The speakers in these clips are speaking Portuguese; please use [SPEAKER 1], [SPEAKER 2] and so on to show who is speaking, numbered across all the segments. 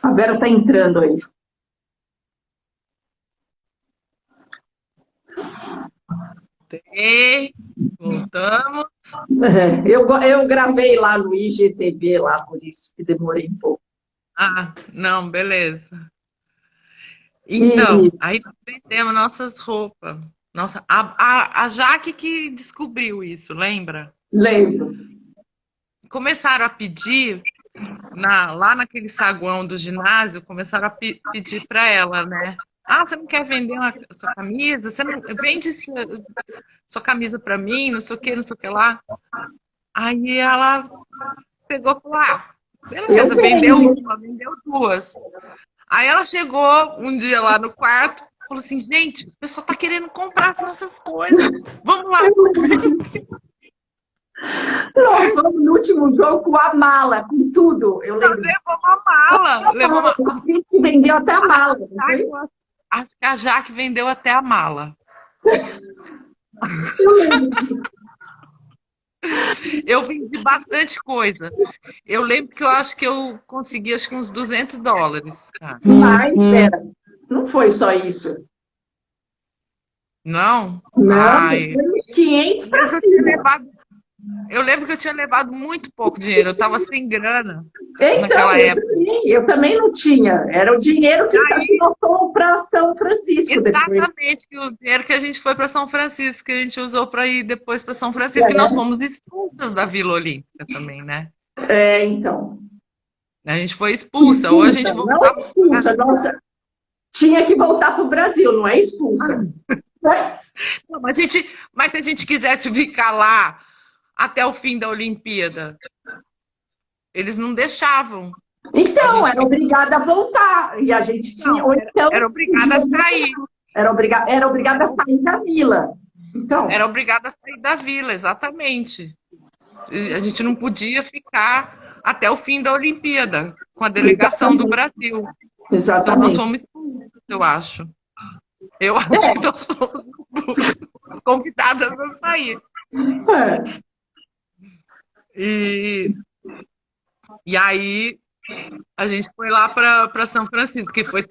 [SPEAKER 1] A Vera tá entrando aí.
[SPEAKER 2] Ei, voltamos.
[SPEAKER 1] Eu gravei lá no IGTV, lá, por isso que demorei um pouco.
[SPEAKER 2] Ah, não, beleza.
[SPEAKER 1] E
[SPEAKER 2] Então, aí vendemos nossas roupas. Nossa, a Jaque que descobriu isso, lembra?
[SPEAKER 1] lembro.
[SPEAKER 2] Começaram a pedir, lá naquele saguão do ginásio, começaram a pedir para ela, né? Ah, você não quer vender sua camisa? Você não vende sua camisa para mim, não sei o que, não sei o que lá. Aí ela pegou e falou: ah,
[SPEAKER 1] Eu
[SPEAKER 2] beleza, vendeu
[SPEAKER 1] venho.
[SPEAKER 2] uma, vendeu duas. Aí ela chegou um dia lá no quarto, falou assim: gente, o pessoal tá querendo comprar as nossas coisas. Vamos lá.
[SPEAKER 1] Nós fomos no último jogo com a mala, com tudo. Eu
[SPEAKER 2] Nós
[SPEAKER 1] lembro de
[SPEAKER 2] levamos a mala. Levamos
[SPEAKER 1] a gente vendeu até a mala, não foi?
[SPEAKER 2] acho que a Jaque vendeu até a mala.
[SPEAKER 1] Eu lembro.
[SPEAKER 2] Eu vendi bastante coisa. Eu lembro que eu acho que eu consegui acho que uns US$ 200, cara.
[SPEAKER 1] Mas, Vera, não foi só isso.
[SPEAKER 2] Não?
[SPEAKER 1] Não,
[SPEAKER 2] Ai.
[SPEAKER 1] foi uns 500
[SPEAKER 2] Eu lembro
[SPEAKER 1] para
[SPEAKER 2] que eu tinha
[SPEAKER 1] cima.
[SPEAKER 2] levado, eu lembro que eu tinha levado muito pouco dinheiro. Eu tava sem grana
[SPEAKER 1] Então,
[SPEAKER 2] naquela época.
[SPEAKER 1] eu também não tinha. Era o dinheiro que o Estado
[SPEAKER 2] Aí,
[SPEAKER 1] botou para São Francisco depois.
[SPEAKER 2] exatamente, que o dinheiro que a gente foi para São Francisco, que a gente usou para ir depois para São Francisco, e nós
[SPEAKER 1] É,
[SPEAKER 2] fomos expulsas da Vila Olímpica também, né?
[SPEAKER 1] então.
[SPEAKER 2] A gente foi expulsa, ou a
[SPEAKER 1] Expulsa,
[SPEAKER 2] gente
[SPEAKER 1] não
[SPEAKER 2] voltava pra
[SPEAKER 1] expulsa. Nossa, tinha que voltar para o Brasil, não é expulsa. Né?
[SPEAKER 2] Não, mas se a gente quisesse ficar lá até o fim da Olimpíada, eles não deixavam a
[SPEAKER 1] Então,
[SPEAKER 2] gente
[SPEAKER 1] era
[SPEAKER 2] ficar.
[SPEAKER 1] obrigada a voltar. E a gente tinha,
[SPEAKER 2] Não,
[SPEAKER 1] ou
[SPEAKER 2] era
[SPEAKER 1] então,
[SPEAKER 2] obrigada a sair.
[SPEAKER 1] era obrigada a sair da vila. Então,
[SPEAKER 2] Era obrigada a sair da vila, exatamente. E a gente não podia ficar até o fim da Olimpíada com a delegação do
[SPEAKER 1] exatamente.
[SPEAKER 2] Brasil. Então nós
[SPEAKER 1] Exatamente.
[SPEAKER 2] fomos expulsos, eu acho. Eu acho que
[SPEAKER 1] É,
[SPEAKER 2] nós fomos convidadas a sair.
[SPEAKER 1] é.
[SPEAKER 2] E, e aí a gente foi lá para São Francisco, que foi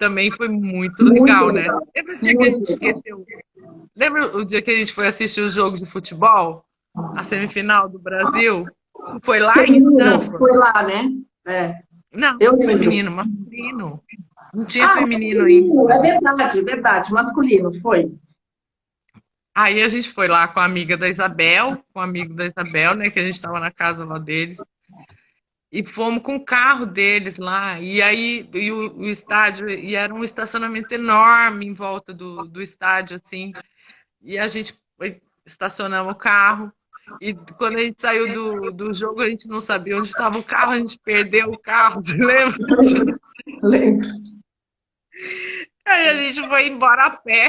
[SPEAKER 2] muito
[SPEAKER 1] Muito
[SPEAKER 2] legal, né?
[SPEAKER 1] legal.
[SPEAKER 2] Lembra o dia que a
[SPEAKER 1] Muito
[SPEAKER 2] gente
[SPEAKER 1] legal.
[SPEAKER 2] esqueceu? Lembra o dia que a gente foi assistir o jogo de futebol? A semifinal do Brasil? Foi lá em
[SPEAKER 1] Feminino,
[SPEAKER 2] Stanford.
[SPEAKER 1] foi lá, né? É,
[SPEAKER 2] Não,
[SPEAKER 1] eu lembro.
[SPEAKER 2] feminino, masculino. Não tinha
[SPEAKER 1] Ah,
[SPEAKER 2] feminino
[SPEAKER 1] masculino, é
[SPEAKER 2] ainda.
[SPEAKER 1] verdade, verdade, masculino, foi.
[SPEAKER 2] Aí a gente foi lá com a amiga da Isabel, com o amigo da Isabel, né? Que a gente estava na casa lá deles. E fomos com o carro deles lá. E aí, o estádio, e era um estacionamento enorme em volta do estádio, assim. E a gente estacionamos o carro. E quando a gente saiu do jogo, a gente não sabia onde estava o carro, a gente perdeu o carro, você lembra disso?
[SPEAKER 1] Lembro, lembro.
[SPEAKER 2] Aí a gente foi embora a pé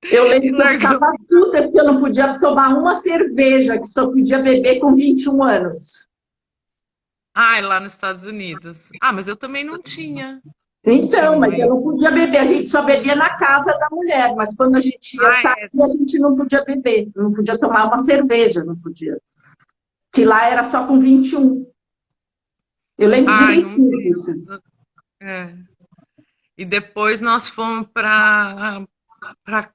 [SPEAKER 1] Eu
[SPEAKER 2] e
[SPEAKER 1] lembro que eu
[SPEAKER 2] largamos.
[SPEAKER 1] ficava puta que eu não podia tomar uma cerveja, que só podia beber com 21 anos.
[SPEAKER 2] Ai, lá nos Estados Unidos. Ah, mas eu também não tinha
[SPEAKER 1] Então,
[SPEAKER 2] 21
[SPEAKER 1] mas eu
[SPEAKER 2] ainda.
[SPEAKER 1] não podia beber, a gente só bebia na casa da mulher, mas quando a gente ia
[SPEAKER 2] Ah,
[SPEAKER 1] sair,
[SPEAKER 2] é.
[SPEAKER 1] a gente não podia beber, não podia tomar uma cerveja, não podia. Que lá era só com 21. Eu lembro
[SPEAKER 2] Ai, não
[SPEAKER 1] direitinho disso.
[SPEAKER 2] lembro. É. E depois nós fomos para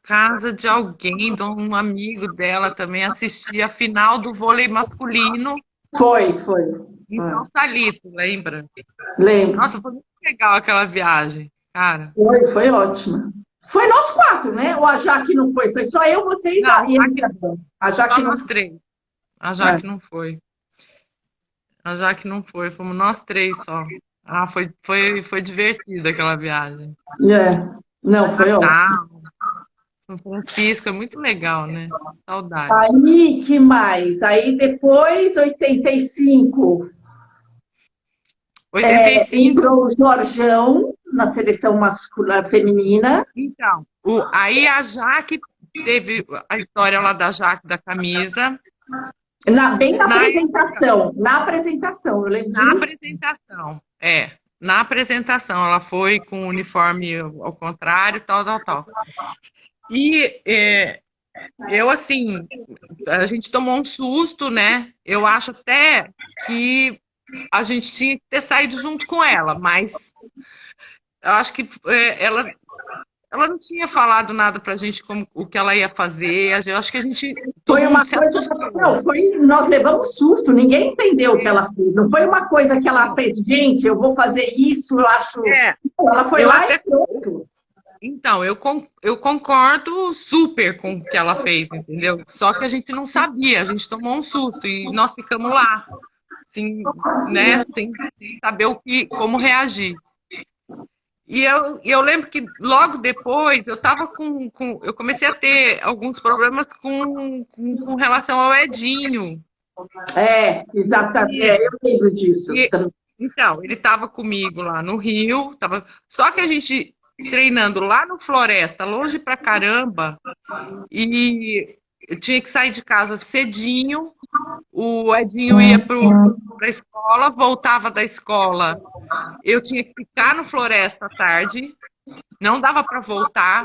[SPEAKER 2] casa de alguém, de um amigo dela também, assistir a final do vôlei masculino
[SPEAKER 1] Foi, foi.
[SPEAKER 2] em
[SPEAKER 1] Ah,
[SPEAKER 2] São Salito, lembra?
[SPEAKER 1] lembro.
[SPEAKER 2] Nossa, foi muito legal aquela viagem, cara.
[SPEAKER 1] Foi ótima. Foi nós quatro, né? Ou a Jaque não foi? Foi só eu, você e
[SPEAKER 2] Não,
[SPEAKER 1] a Isabel. A
[SPEAKER 2] só
[SPEAKER 1] Jaque não
[SPEAKER 2] nós
[SPEAKER 1] foi.
[SPEAKER 2] três. A
[SPEAKER 1] É,
[SPEAKER 2] Jaque não foi. A Jaque não foi, fomos nós três só. Ah, foi divertida aquela viagem.
[SPEAKER 1] é. Não, foi ótimo.
[SPEAKER 2] Natal, São Francisco, é muito legal, né? Saudade.
[SPEAKER 1] Aí, que mais? Aí depois, 85,
[SPEAKER 2] 85,
[SPEAKER 1] entrou o Jorjão na seleção masculina, feminina.
[SPEAKER 2] então, aí a Jaque teve a história lá da Jaque da camisa.
[SPEAKER 1] Bem
[SPEAKER 2] Na época,
[SPEAKER 1] na apresentação, eu lembro
[SPEAKER 2] na
[SPEAKER 1] direitinho.
[SPEAKER 2] apresentação, na apresentação, ela foi com o uniforme ao contrário, tal, tal, tal. E eu, assim, a gente tomou um susto, né? Eu acho até que a gente tinha que ter saído junto com ela, mas eu acho que ela não tinha falado nada pra gente como o que ela ia fazer. Eu acho que a gente, todo
[SPEAKER 1] Foi
[SPEAKER 2] mundo
[SPEAKER 1] uma
[SPEAKER 2] se
[SPEAKER 1] coisa.
[SPEAKER 2] assustou.
[SPEAKER 1] Não, nós levamos susto, ninguém entendeu o que ela fez. Não foi uma coisa que ela fez, gente, eu vou fazer isso, eu acho.
[SPEAKER 2] É,
[SPEAKER 1] Ela foi
[SPEAKER 2] eu
[SPEAKER 1] lá e
[SPEAKER 2] até
[SPEAKER 1] pronto.
[SPEAKER 2] Então, eu concordo super com o que ela fez, entendeu? Só que a gente não sabia, a gente tomou um susto e nós ficamos lá, assim, né, sem saber como reagir. E eu lembro que logo depois eu tava eu comecei a ter alguns problemas com relação ao Edinho.
[SPEAKER 1] É, exatamente.
[SPEAKER 2] E,
[SPEAKER 1] É, eu lembro disso.
[SPEAKER 2] e então, ele estava comigo lá no Rio, só que a gente treinando lá no Floresta, longe pra caramba. E eu tinha que sair de casa cedinho. O Edinho ia para a escola, voltava da escola. Eu tinha que ficar no Floresta à tarde. Não dava para voltar.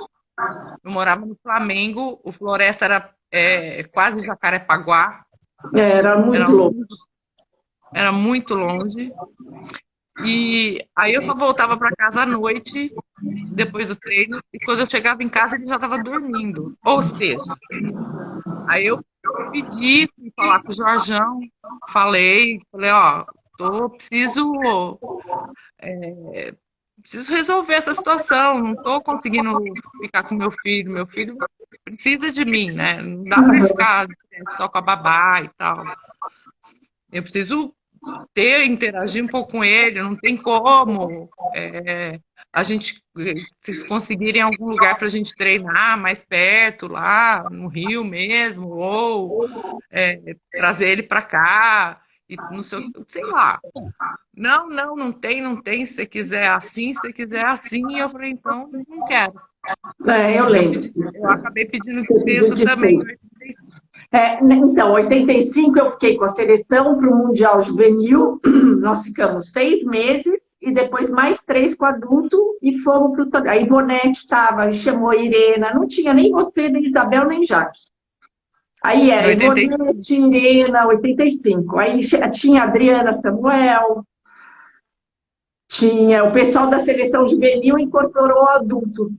[SPEAKER 2] Eu morava no Flamengo. O Floresta era quase Jacarepaguá.
[SPEAKER 1] Era
[SPEAKER 2] Era,
[SPEAKER 1] muito louco.
[SPEAKER 2] era muito longe. E aí eu só voltava para casa à noite, depois do treino. E quando eu chegava em casa, ele já estava dormindo. Ou seja, aí eu pedi, fui falar com o Jorjão, falei, ó, preciso resolver essa situação, não tô conseguindo ficar com meu filho precisa de mim, né? Não dá para ele ficar só com a babá e tal. Eu preciso interagir um pouco com ele, não tem como. A gente, se conseguirem algum lugar para a gente treinar mais perto, lá no Rio mesmo, ou trazer ele para cá, e não sei lá. Não tem. Se você quiser assim, se você quiser assim. E eu falei, então, não quero.
[SPEAKER 1] É, eu lembro.
[SPEAKER 2] Eu acabei pedindo dispensa também.
[SPEAKER 1] Então, em 85 eu fiquei com a seleção para o Mundial Juvenil, nós ficamos 6 meses e depois mais 3 com adulto e fomos para o torneio. A Ivonete estava, chamou a Irena, não tinha nem você, nem Isabel, nem Jaque. Aí era Ivonete, Irena, 85. Aí tinha a Adriana Samuel, tinha o pessoal da seleção juvenil incorporou o adulto.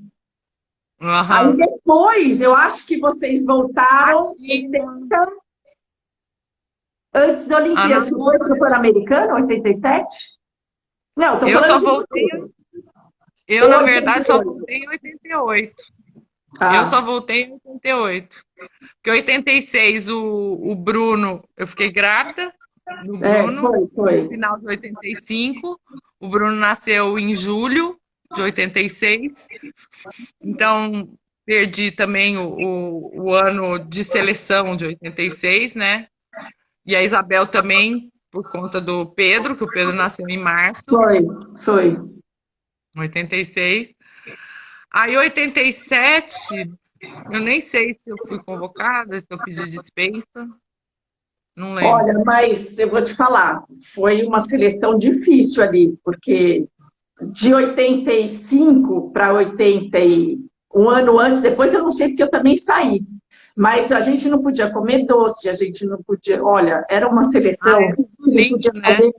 [SPEAKER 1] Aí depois, eu acho que vocês voltaram antes da Olimpíada. Você foi para o Pan-Americano, 87? Não, estou falando.
[SPEAKER 2] Eu só voltei. Eu, na verdade, só voltei em 88. Eu só voltei em 88. Porque em 86, o Bruno, eu fiquei grávida do Bruno,
[SPEAKER 1] foi.
[SPEAKER 2] no final de 85. O Bruno nasceu em julho de 86. Então, perdi também o ano de seleção de 86, né? E a Isabel também, por conta do Pedro, que o Pedro nasceu em março.
[SPEAKER 1] Foi.
[SPEAKER 2] 86. Aí, 87, eu nem sei se eu fui convocada, se eu pedi dispensa. Não lembro.
[SPEAKER 1] Olha, mas eu vou te falar, foi uma seleção difícil ali, porque de 85 para 80, um ano antes, depois eu não sei porque eu também saí. Mas a gente não podia comer doce, a gente não podia. Olha, era uma seleção que não podia fazer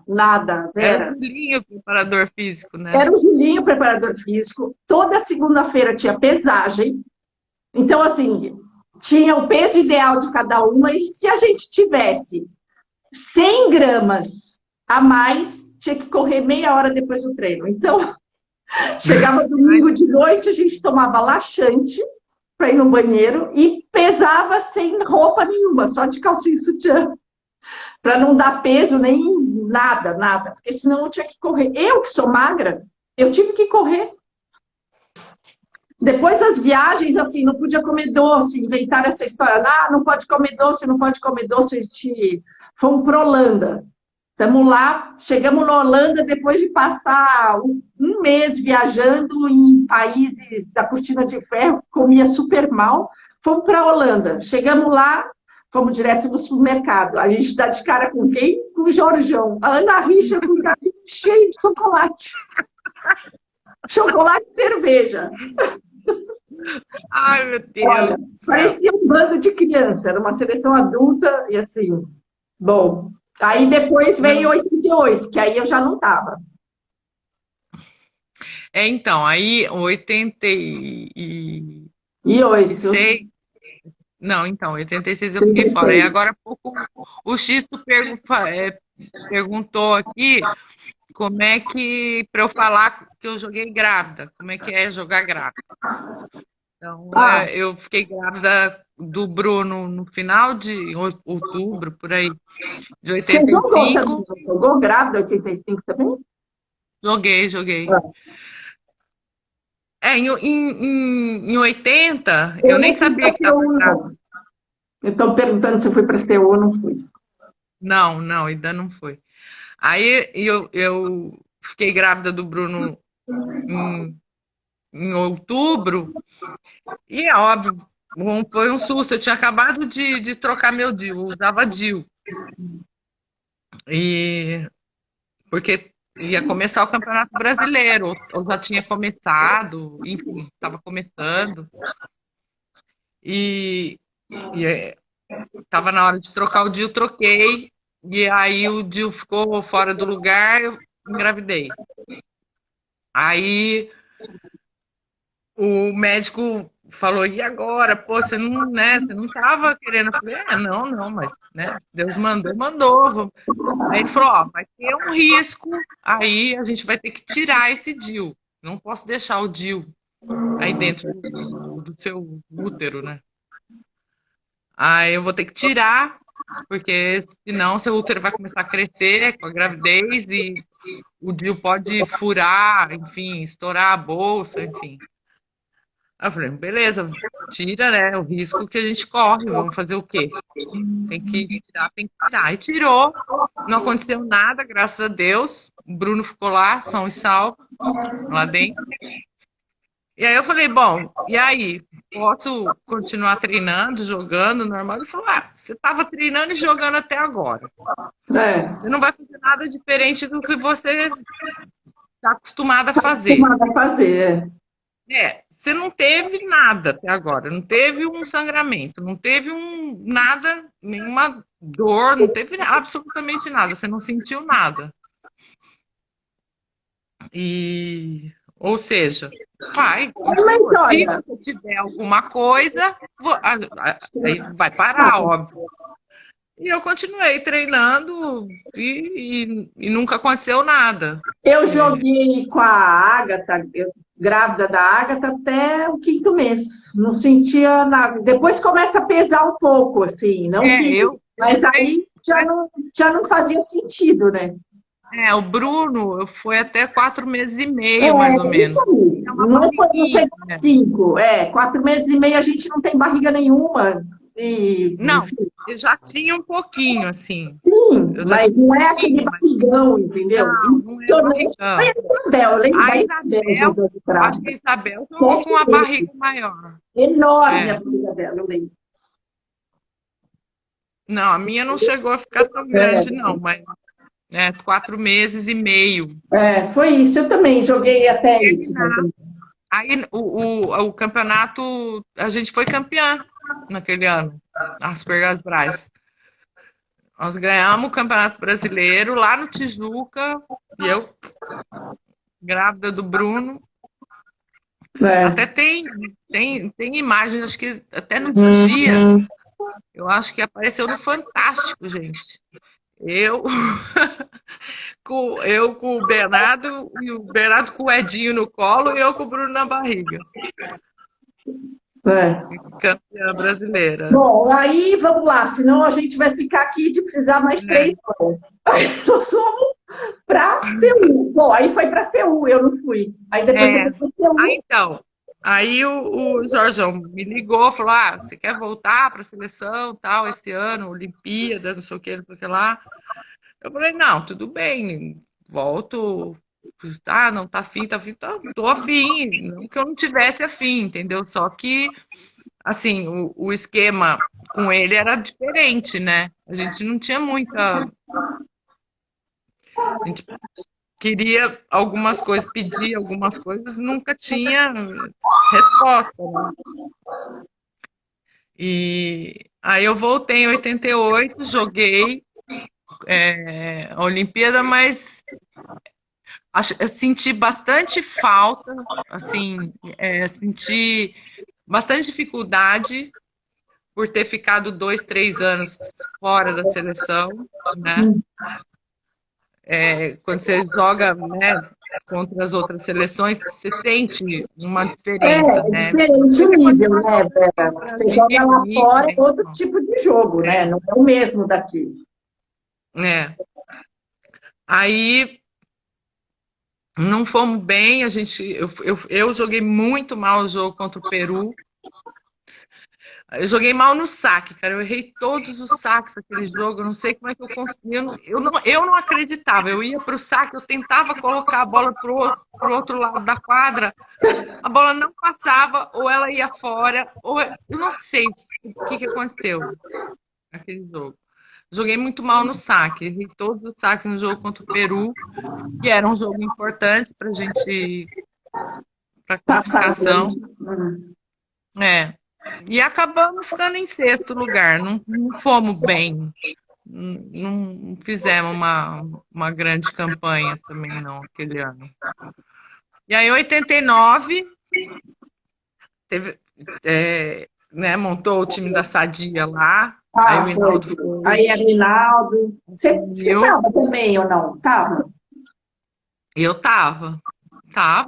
[SPEAKER 1] nada, Vera.
[SPEAKER 2] Era o Julinho, preparador físico, né?
[SPEAKER 1] Era o Julinho, preparador físico. Toda segunda-feira tinha pesagem. Então, assim, tinha o peso ideal de cada uma, e se a gente tivesse 100 gramas a mais, tinha que correr meia hora depois do treino. Então, chegava domingo de noite, a gente tomava laxante para ir no banheiro e pesava sem roupa nenhuma, só de calcinha e sutiã, para não dar peso nem nada, porque senão eu tinha que correr. Eu que sou magra, eu tive que correr. Depois das viagens, assim, não podia comer doce, inventaram essa história, não pode comer doce, a gente fomos para Holanda. Estamos lá, chegamos na Holanda depois de passar um mês viajando em países da cortina de ferro, comia super mal. Fomos para a Holanda. Chegamos lá, fomos direto no supermercado. A gente dá de cara com quem? Com o Jorjão. A Ana Richa com o carrinho cheio de chocolate. Chocolate e cerveja.
[SPEAKER 2] Ai, meu Deus.
[SPEAKER 1] Olha, parecia um bando de criança. Era uma seleção adulta e assim, bom. Aí depois veio
[SPEAKER 2] Não.
[SPEAKER 1] 88, que aí eu já não estava.
[SPEAKER 2] Então, aí 86.
[SPEAKER 1] E 8,
[SPEAKER 2] Não, então, 86 eu fiquei fora. E
[SPEAKER 1] 36.
[SPEAKER 2] agora há pouco o Xisto perguntou aqui como é que, para eu falar que eu joguei grávida, como é que é jogar grávida. Então,
[SPEAKER 1] Ah,
[SPEAKER 2] eu fiquei grávida do Bruno no final de outubro, por aí, de
[SPEAKER 1] você jogou também?
[SPEAKER 2] 85.
[SPEAKER 1] Não jogou grávida 85 também?
[SPEAKER 2] Joguei.
[SPEAKER 1] Ah,
[SPEAKER 2] Em 80,
[SPEAKER 1] eu
[SPEAKER 2] eu nem
[SPEAKER 1] não fui
[SPEAKER 2] sabia
[SPEAKER 1] para
[SPEAKER 2] que estava
[SPEAKER 1] C1, não.
[SPEAKER 2] grávida.
[SPEAKER 1] Eu estou perguntando se eu fui para C1 ou não fui.
[SPEAKER 2] Não, ainda não foi. Aí eu fiquei grávida do Bruno em, em outubro, e é óbvio, foi um susto. Eu tinha acabado de trocar meu DIU, eu usava DIU. E porque ia começar o Campeonato Brasileiro, ou já tinha começado, enfim, estava começando. E, estava na hora de trocar o DIU, troquei, e aí o DIU ficou fora do lugar, eu engravidei. Aí o médico falou, e agora? Pô, você não, né? Você não estava querendo. Eu falei, não, mas né? Deus mandou, mandou. Aí ele falou, ó, vai ter um risco, aí a gente vai ter que tirar esse DIU. Não posso deixar o DIU aí dentro do seu útero, né? Aí eu vou ter que tirar, porque senão seu útero vai começar a crescer com a gravidez e o DIU pode furar, enfim, estourar a bolsa, enfim. Aí eu falei, beleza, tira, né? O risco que a gente corre, vamos fazer o quê? Tem que tirar, tem que tirar. E tirou, não aconteceu nada, graças a Deus. O Bruno ficou lá, são e salvo, lá dentro. E aí eu falei, bom, e aí? Posso continuar treinando, jogando normal? Ele falou, você estava treinando e jogando até agora.
[SPEAKER 1] É,
[SPEAKER 2] Você não vai fazer nada diferente do que você está acostumado a fazer.
[SPEAKER 1] acostumada a fazer.
[SPEAKER 2] Você não teve nada até agora, não teve um sangramento, não teve nada, nenhuma dor, não teve absolutamente nada, você não sentiu nada. Ou seja, vai,
[SPEAKER 1] Mas
[SPEAKER 2] continua. Se
[SPEAKER 1] olha,
[SPEAKER 2] você tiver alguma coisa, aí vai parar, óbvio. E eu continuei treinando e nunca aconteceu nada.
[SPEAKER 1] eu
[SPEAKER 2] É,
[SPEAKER 1] joguei com a Ágata, grávida da Ágata, até o quinto mês. Não sentia nada. Depois começa a pesar um pouco, assim, não que.
[SPEAKER 2] eu
[SPEAKER 1] Mas
[SPEAKER 2] sei.
[SPEAKER 1] aí já não fazia sentido, né?
[SPEAKER 2] O Bruno foi até 4 meses e
[SPEAKER 1] É,
[SPEAKER 2] meio, mais ou
[SPEAKER 1] isso
[SPEAKER 2] menos.
[SPEAKER 1] aí.
[SPEAKER 2] É uma
[SPEAKER 1] Não
[SPEAKER 2] barriguinha,
[SPEAKER 1] chegou a
[SPEAKER 2] né?
[SPEAKER 1] 5. 4 meses e meio a gente não tem barriga nenhuma. E,
[SPEAKER 2] Não,
[SPEAKER 1] enfim,
[SPEAKER 2] eu já tinha um pouquinho, assim.
[SPEAKER 1] sim,
[SPEAKER 2] Eu já
[SPEAKER 1] mas
[SPEAKER 2] tinha um
[SPEAKER 1] não é aquele
[SPEAKER 2] pouquinho, mas
[SPEAKER 1] barrigão, entendeu?
[SPEAKER 2] não é
[SPEAKER 1] Impressionante. Foi a
[SPEAKER 2] barrigão.
[SPEAKER 1] Isabel, eu lembro
[SPEAKER 2] A
[SPEAKER 1] da Isabel
[SPEAKER 2] Isabel,
[SPEAKER 1] jogando
[SPEAKER 2] eu acho que a
[SPEAKER 1] grávida.
[SPEAKER 2] Isabel jogou com
[SPEAKER 1] 7
[SPEAKER 2] uma
[SPEAKER 1] meses.
[SPEAKER 2] barriga maior.
[SPEAKER 1] Enorme a
[SPEAKER 2] É.
[SPEAKER 1] barriga dela, eu lembro.
[SPEAKER 2] Não, a minha não chegou a ficar tão grande,
[SPEAKER 1] É,
[SPEAKER 2] não, mas 4 meses e meio.
[SPEAKER 1] foi isso. Eu também joguei até isso. Mais ou
[SPEAKER 2] Terminar.
[SPEAKER 1] menos.
[SPEAKER 2] Aí o campeonato, a gente foi campeã naquele ano, a Super Brás. Nós ganhamos o Campeonato Brasileiro lá no Tijuca, e eu, grávida do Bruno.
[SPEAKER 1] É.
[SPEAKER 2] Até tem imagens, acho que até no dia, eu acho que apareceu no Fantástico, gente. Eu com o Bernardo, e o Bernardo com o Edinho no colo, e eu com o Bruno na barriga.
[SPEAKER 1] É.
[SPEAKER 2] Campeã brasileira.
[SPEAKER 1] Bom, aí vamos lá, senão a gente vai ficar aqui de precisar mais
[SPEAKER 2] É,
[SPEAKER 1] 3 horas. Aí nós fomos para Seul. Bom, aí foi para Seul, eu não fui. Aí depois você
[SPEAKER 2] é.
[SPEAKER 1] foi para Seul.
[SPEAKER 2] Então, aí o Jorjão me ligou, falou: você quer voltar para a seleção, tal, esse ano, Olimpíadas, não sei o que, não sei o que lá. Eu falei: não, tudo bem, volto. Não, tá afim, tô afim. Não que eu não tivesse afim, entendeu? Só que, assim, o esquema com ele era diferente, né? A gente não tinha muita. A gente queria algumas coisas, pedia algumas coisas, nunca tinha resposta, né? E aí eu voltei em 88, joguei, a Olimpíada, mas eu senti bastante falta, assim, senti bastante dificuldade por ter ficado 2, 3 anos fora da seleção, né? Quando você joga, né, contra as outras seleções, você sente uma diferença,
[SPEAKER 1] É
[SPEAKER 2] né?
[SPEAKER 1] diferente o
[SPEAKER 2] Porque quando você
[SPEAKER 1] nível,
[SPEAKER 2] está
[SPEAKER 1] né,
[SPEAKER 2] jogando contra
[SPEAKER 1] Vera?
[SPEAKER 2] o
[SPEAKER 1] Você
[SPEAKER 2] Brasil
[SPEAKER 1] joga
[SPEAKER 2] e
[SPEAKER 1] lá
[SPEAKER 2] Rio,
[SPEAKER 1] fora,
[SPEAKER 2] né?
[SPEAKER 1] é outro tipo de jogo, né? Não é o mesmo daqui.
[SPEAKER 2] É. Aí não fomos bem, eu joguei muito mal o jogo contra o Peru. Eu joguei mal no saque, cara. Eu errei todos os saques daquele jogo. Eu não sei como é que eu consegui. Eu não acreditava. Eu ia para o saque, eu tentava colocar a bola pro outro lado da quadra. A bola não passava, ou ela ia fora, ou eu não sei o que aconteceu naquele jogo. Joguei muito mal no saque. Errei todos os saques no jogo contra o Peru, que era um jogo importante para a gente, para
[SPEAKER 1] Passar.
[SPEAKER 2] classificação. É. E acabamos ficando em sexto lugar. Não fomos bem. Não fizemos uma grande campanha também, não, aquele ano. E aí, em 89, teve, né, montou o time da Sadia lá. Aí o
[SPEAKER 1] Ah, foi.
[SPEAKER 2] Hinaldo foi.
[SPEAKER 1] Aí é Rinaldo. Você
[SPEAKER 2] Eu,
[SPEAKER 1] estava também ou não? Tava.
[SPEAKER 2] eu tava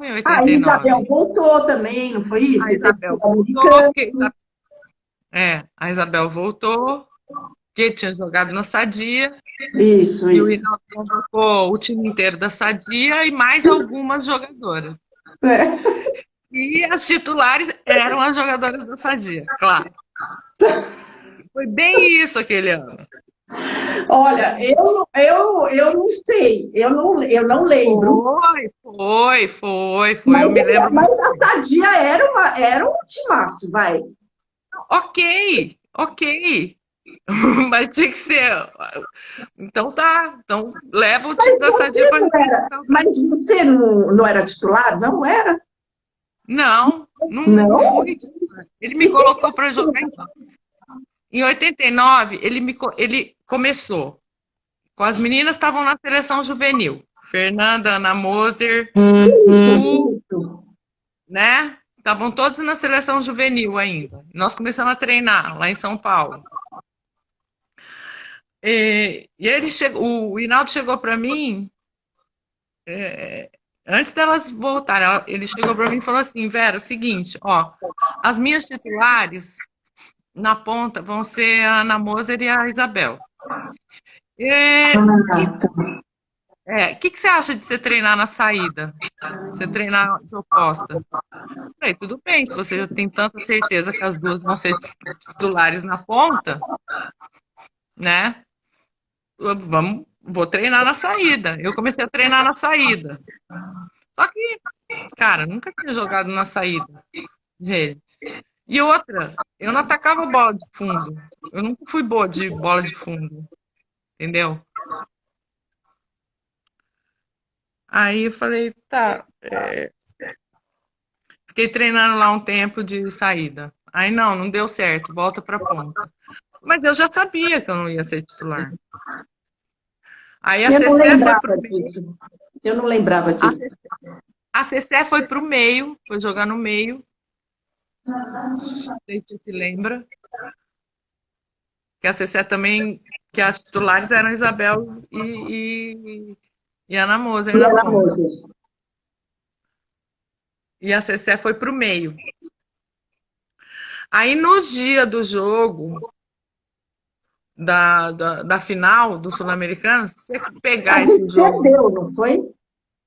[SPEAKER 2] em
[SPEAKER 1] Ah, a Isabel
[SPEAKER 2] 89.
[SPEAKER 1] voltou também, não foi isso?
[SPEAKER 2] A
[SPEAKER 1] E teve
[SPEAKER 2] Isabel
[SPEAKER 1] o
[SPEAKER 2] voltou,
[SPEAKER 1] americano.
[SPEAKER 2] porque a Isabel voltou, que tinha jogado na Sadia.
[SPEAKER 1] Isso,
[SPEAKER 2] E o
[SPEAKER 1] isso.
[SPEAKER 2] Hinaldo convocou o time inteiro da Sadia e mais algumas jogadoras.
[SPEAKER 1] É.
[SPEAKER 2] E as titulares eram as jogadoras da Sadia, claro. Foi bem isso aquele ano.
[SPEAKER 1] Olha, eu não sei, eu não lembro,
[SPEAKER 2] Foi.
[SPEAKER 1] mas,
[SPEAKER 2] Eu me lembro
[SPEAKER 1] mas
[SPEAKER 2] muito
[SPEAKER 1] a
[SPEAKER 2] bem.
[SPEAKER 1] Sadia era um timaço, vai.
[SPEAKER 2] Ok. Mas tinha que ser. Então tá. Então leva o time da Sadia
[SPEAKER 1] Você
[SPEAKER 2] para
[SPEAKER 1] não era,
[SPEAKER 2] representar o
[SPEAKER 1] mas
[SPEAKER 2] Brasil.
[SPEAKER 1] você não era titular? Não era?
[SPEAKER 2] Não
[SPEAKER 1] Não?
[SPEAKER 2] fui titular. Ele me
[SPEAKER 1] E quem
[SPEAKER 2] colocou para jogar então. Em 89, ele começou. Com as meninas estavam na seleção juvenil. Fernanda, Ana Moser, Lu,
[SPEAKER 1] isso?
[SPEAKER 2] né? Estavam todos na seleção juvenil ainda. Nós começamos a treinar lá em São Paulo. E ele chegou, o Hinaldo chegou para mim, antes delas voltarem, ele chegou para mim e falou assim: Vera, é o seguinte, ó, as minhas titulares na ponta vão ser a Ana Moser e a Isabel.
[SPEAKER 1] Ah, tá.
[SPEAKER 2] O que você acha de você treinar na saída? Você treinar de oposta? Falei, tudo bem, se você já tem tanta certeza que as duas vão ser titulares na ponta, né? Vou treinar na saída. Eu comecei a treinar na saída. Só que, cara, nunca tinha jogado na saída de rede. E outra, eu não atacava bola de fundo. Eu nunca fui boa de bola de fundo, entendeu? Aí eu falei, tá. Fiquei treinando lá um tempo de saída. Aí não deu certo, volta pra ponta. Mas eu já sabia que eu não ia ser titular. Aí a
[SPEAKER 1] Eu não
[SPEAKER 2] Cecé foi pro
[SPEAKER 1] lembrava
[SPEAKER 2] meio.
[SPEAKER 1] disso. Eu não lembrava
[SPEAKER 2] A
[SPEAKER 1] disso.
[SPEAKER 2] Ce- a Cecé foi pro meio, foi jogar no meio. Não sei se se lembra. Que a Cecé também, que as titulares eram Isabel e Ana Moser
[SPEAKER 1] E
[SPEAKER 2] na
[SPEAKER 1] ela
[SPEAKER 2] ponta.
[SPEAKER 1] moça.
[SPEAKER 2] E a Cecé foi pro meio. Aí no dia do jogo, da final do Sul-Americano, se você
[SPEAKER 1] A
[SPEAKER 2] pegar esse
[SPEAKER 1] gente
[SPEAKER 2] jogo,
[SPEAKER 1] perdeu, não foi?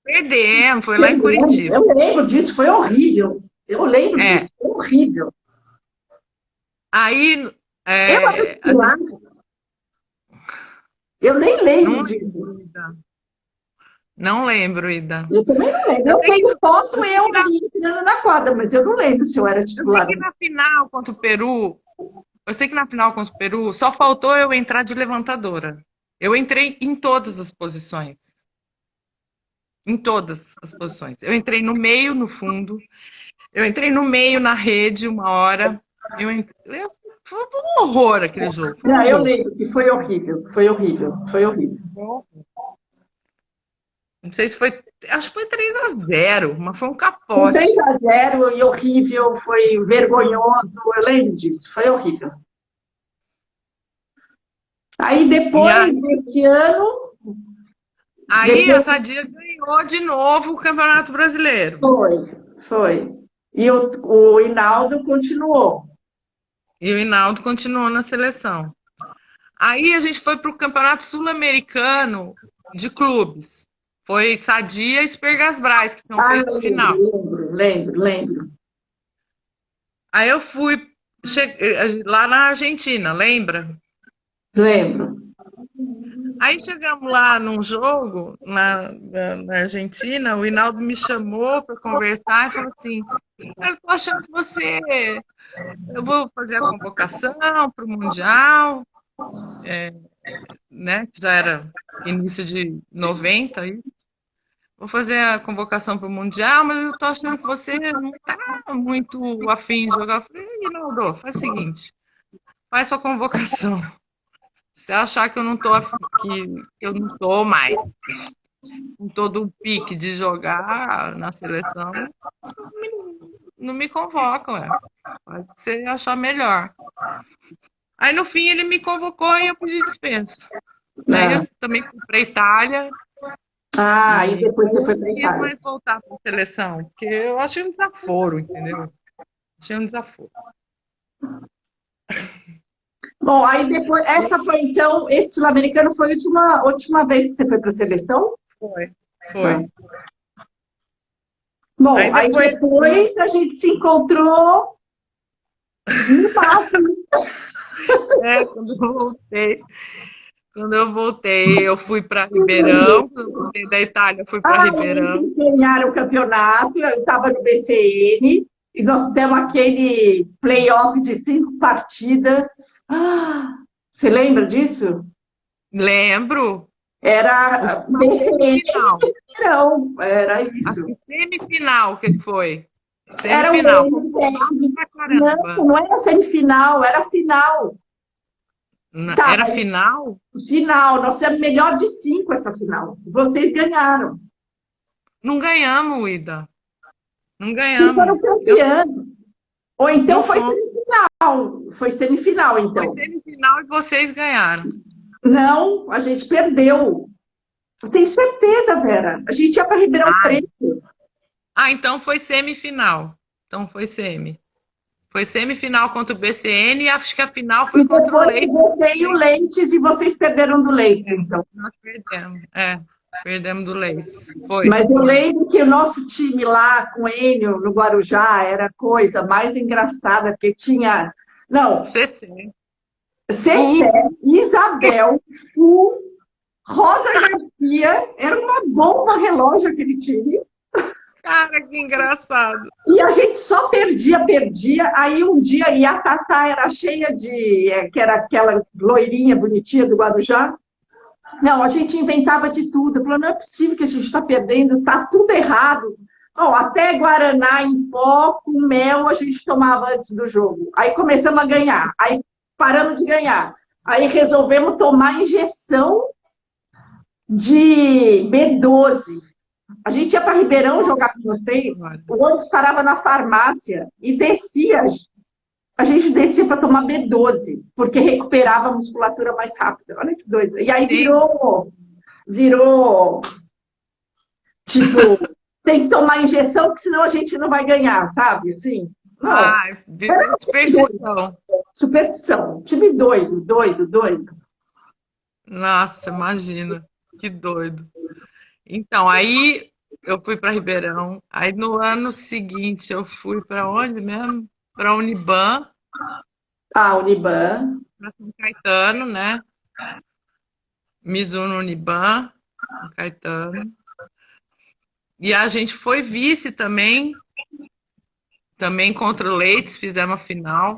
[SPEAKER 2] perdemos, foi lá em
[SPEAKER 1] Perdemos.
[SPEAKER 2] Curitiba.
[SPEAKER 1] Eu lembro disso, foi horrível. Eu lembro
[SPEAKER 2] É.
[SPEAKER 1] disso, foi horrível.
[SPEAKER 2] Aí
[SPEAKER 1] Eu era
[SPEAKER 2] a
[SPEAKER 1] titular,
[SPEAKER 2] gente
[SPEAKER 1] eu nem
[SPEAKER 2] não
[SPEAKER 1] lembro disso.
[SPEAKER 2] lembro, Ida. Não lembro, Ida.
[SPEAKER 1] Eu também não lembro.
[SPEAKER 2] Eu
[SPEAKER 1] Eu
[SPEAKER 2] sei que,
[SPEAKER 1] tenho foto
[SPEAKER 2] eu sei que
[SPEAKER 1] eu entrando na quadra, mas eu não lembro se eu era
[SPEAKER 2] eu sei
[SPEAKER 1] titular.
[SPEAKER 2] que na final contra o Peru, eu sei que na final contra o Peru só faltou eu entrar de levantadora. Eu entrei em todas as posições. Em todas as posições. Eu entrei no meio, no fundo. Eu entrei no meio, na rede, uma hora. Foi um horror aquele jogo. Foi um
[SPEAKER 1] Não, eu
[SPEAKER 2] horror.
[SPEAKER 1] lembro que foi horrível, foi horrível, foi horrível.
[SPEAKER 2] Não sei se foi. Acho que foi 3-0, mas foi um
[SPEAKER 1] Um 3
[SPEAKER 2] capote.
[SPEAKER 1] a 0 e horrível, foi vergonhoso, eu lembro disso, foi horrível. Aí
[SPEAKER 2] E a-
[SPEAKER 1] depois desse ano,
[SPEAKER 2] Aí a
[SPEAKER 1] depois
[SPEAKER 2] Sadia ganhou de novo o Campeonato Brasileiro.
[SPEAKER 1] foi. E o Hinaldo continuou.
[SPEAKER 2] E o Hinaldo continuou na seleção. Aí a gente foi para o Campeonato Sul-Americano de clubes. Foi Sadia e Espergas Brás que tinham
[SPEAKER 1] Ah,
[SPEAKER 2] feito final.
[SPEAKER 1] lembro.
[SPEAKER 2] Aí eu fui lá na Argentina, lembra?
[SPEAKER 1] Lembro.
[SPEAKER 2] Aí chegamos lá num jogo na Argentina, o Hinaldo me chamou para conversar e falou assim: eu tô achando que você. Eu vou fazer a convocação para o Mundial, né? Que já era início de 90. Aí. Vou fazer a convocação para o Mundial, mas eu tô achando que você não tá muito afim de jogar. Eu falei, Hinaldo, faz o seguinte, faz sua convocação. Se achar que eu não tô que eu não tô mais com todo o pique de jogar na seleção, não me convoca, ué. Pode ser achar melhor. Aí no fim ele me convocou e eu pedi dispensa. Aí
[SPEAKER 1] Ah,
[SPEAKER 2] eu também fui para Itália
[SPEAKER 1] e
[SPEAKER 2] e
[SPEAKER 1] depois
[SPEAKER 2] aí
[SPEAKER 1] você
[SPEAKER 2] eu
[SPEAKER 1] foi
[SPEAKER 2] não
[SPEAKER 1] para a
[SPEAKER 2] quis
[SPEAKER 1] Itália.
[SPEAKER 2] mais voltar para a seleção, porque eu achei um desaforo, entendeu? Achei um desaforo.
[SPEAKER 1] Bom, aí depois, essa foi então, esse sul-americano foi a última vez que você foi para a seleção?
[SPEAKER 2] Foi,
[SPEAKER 1] Ah.
[SPEAKER 2] foi. Aí
[SPEAKER 1] Bom, aí
[SPEAKER 2] depois,
[SPEAKER 1] depois a gente se encontrou no máximo.
[SPEAKER 2] quando eu voltei, eu fui para Ribeirão, quando eu voltei da Itália, eu fui para Ribeirão.
[SPEAKER 1] Eles ganharam o campeonato, eu estava no BCN, e nós fizemos aquele playoff de 5 partidas. Você lembra disso?
[SPEAKER 2] Lembro, o
[SPEAKER 1] Era
[SPEAKER 2] a
[SPEAKER 1] BCN,
[SPEAKER 2] semifinal.
[SPEAKER 1] não, era
[SPEAKER 2] A
[SPEAKER 1] isso.
[SPEAKER 2] semifinal, o que foi?
[SPEAKER 1] Era o
[SPEAKER 2] Semifinal. Fomos mal
[SPEAKER 1] Leme.
[SPEAKER 2] pra
[SPEAKER 1] Não,
[SPEAKER 2] caramba.
[SPEAKER 1] não era semifinal, era final. Tá,
[SPEAKER 2] Era final?
[SPEAKER 1] final. Nós fizemos melhor de 5 essa final. Vocês ganharam.
[SPEAKER 2] Não ganhamos, Ida. Não
[SPEAKER 1] Vocês foram
[SPEAKER 2] ganhamos.
[SPEAKER 1] campeãs. Ou então
[SPEAKER 2] Não
[SPEAKER 1] foi
[SPEAKER 2] fomos.
[SPEAKER 1] semifinal. Foi semifinal,
[SPEAKER 2] Foi
[SPEAKER 1] então.
[SPEAKER 2] semifinal e vocês ganharam.
[SPEAKER 1] Não, a gente perdeu. Eu tenho certeza, Vera. A gente ia para Ribeirão
[SPEAKER 2] Ah,
[SPEAKER 1] Preto.
[SPEAKER 2] então foi semifinal. Então foi semi. Foi semifinal contra o BCN e acho que a final
[SPEAKER 1] E
[SPEAKER 2] foi contra o
[SPEAKER 1] depois
[SPEAKER 2] Leite
[SPEAKER 1] você e o
[SPEAKER 2] também.
[SPEAKER 1] Leites, e vocês perderam do Leites, então.
[SPEAKER 2] Nós perdemos. Perdemos do Leite. Foi.
[SPEAKER 1] Mas eu lembro que o nosso time lá com o Enio, no Guarujá, era a coisa mais engraçada, porque tinha. Não,
[SPEAKER 2] CC.
[SPEAKER 1] Cecé, Isabel, Fu, Rosa Garcia, era uma bomba relógio aquele time.
[SPEAKER 2] Cara, que engraçado.
[SPEAKER 1] E a gente só perdia. Aí um dia, e a Tatá era cheia de. Que era aquela loirinha bonitinha do Guarujá. Não, a gente inventava de tudo. Eu falei, não é possível que a gente está perdendo, está tudo errado. Ó, até Guaraná em pó com mel a gente tomava antes do jogo. Aí começamos a ganhar. Aí paramos de ganhar. Aí resolvemos tomar injeção de B12. A gente ia para Ribeirão jogar com vocês, o ônibus parava na farmácia e descia. A gente descia para tomar B12, porque recuperava a musculatura mais rápida. Olha que doido. E aí
[SPEAKER 2] Sim.
[SPEAKER 1] virou, tipo, tem que tomar injeção, porque senão a gente não vai ganhar, sabe? Assim, não.
[SPEAKER 2] Virou superstição.
[SPEAKER 1] Superstição. Time doido.
[SPEAKER 2] Nossa, imagina. Que doido. Então, aí eu fui para Ribeirão. Aí no ano seguinte eu fui para onde mesmo? Para Uniban,
[SPEAKER 1] Uniban.
[SPEAKER 2] para São Caetano, né? Mizuno Uniban, São Caetano. E a gente foi vice também contra o Leite, fizemos a final.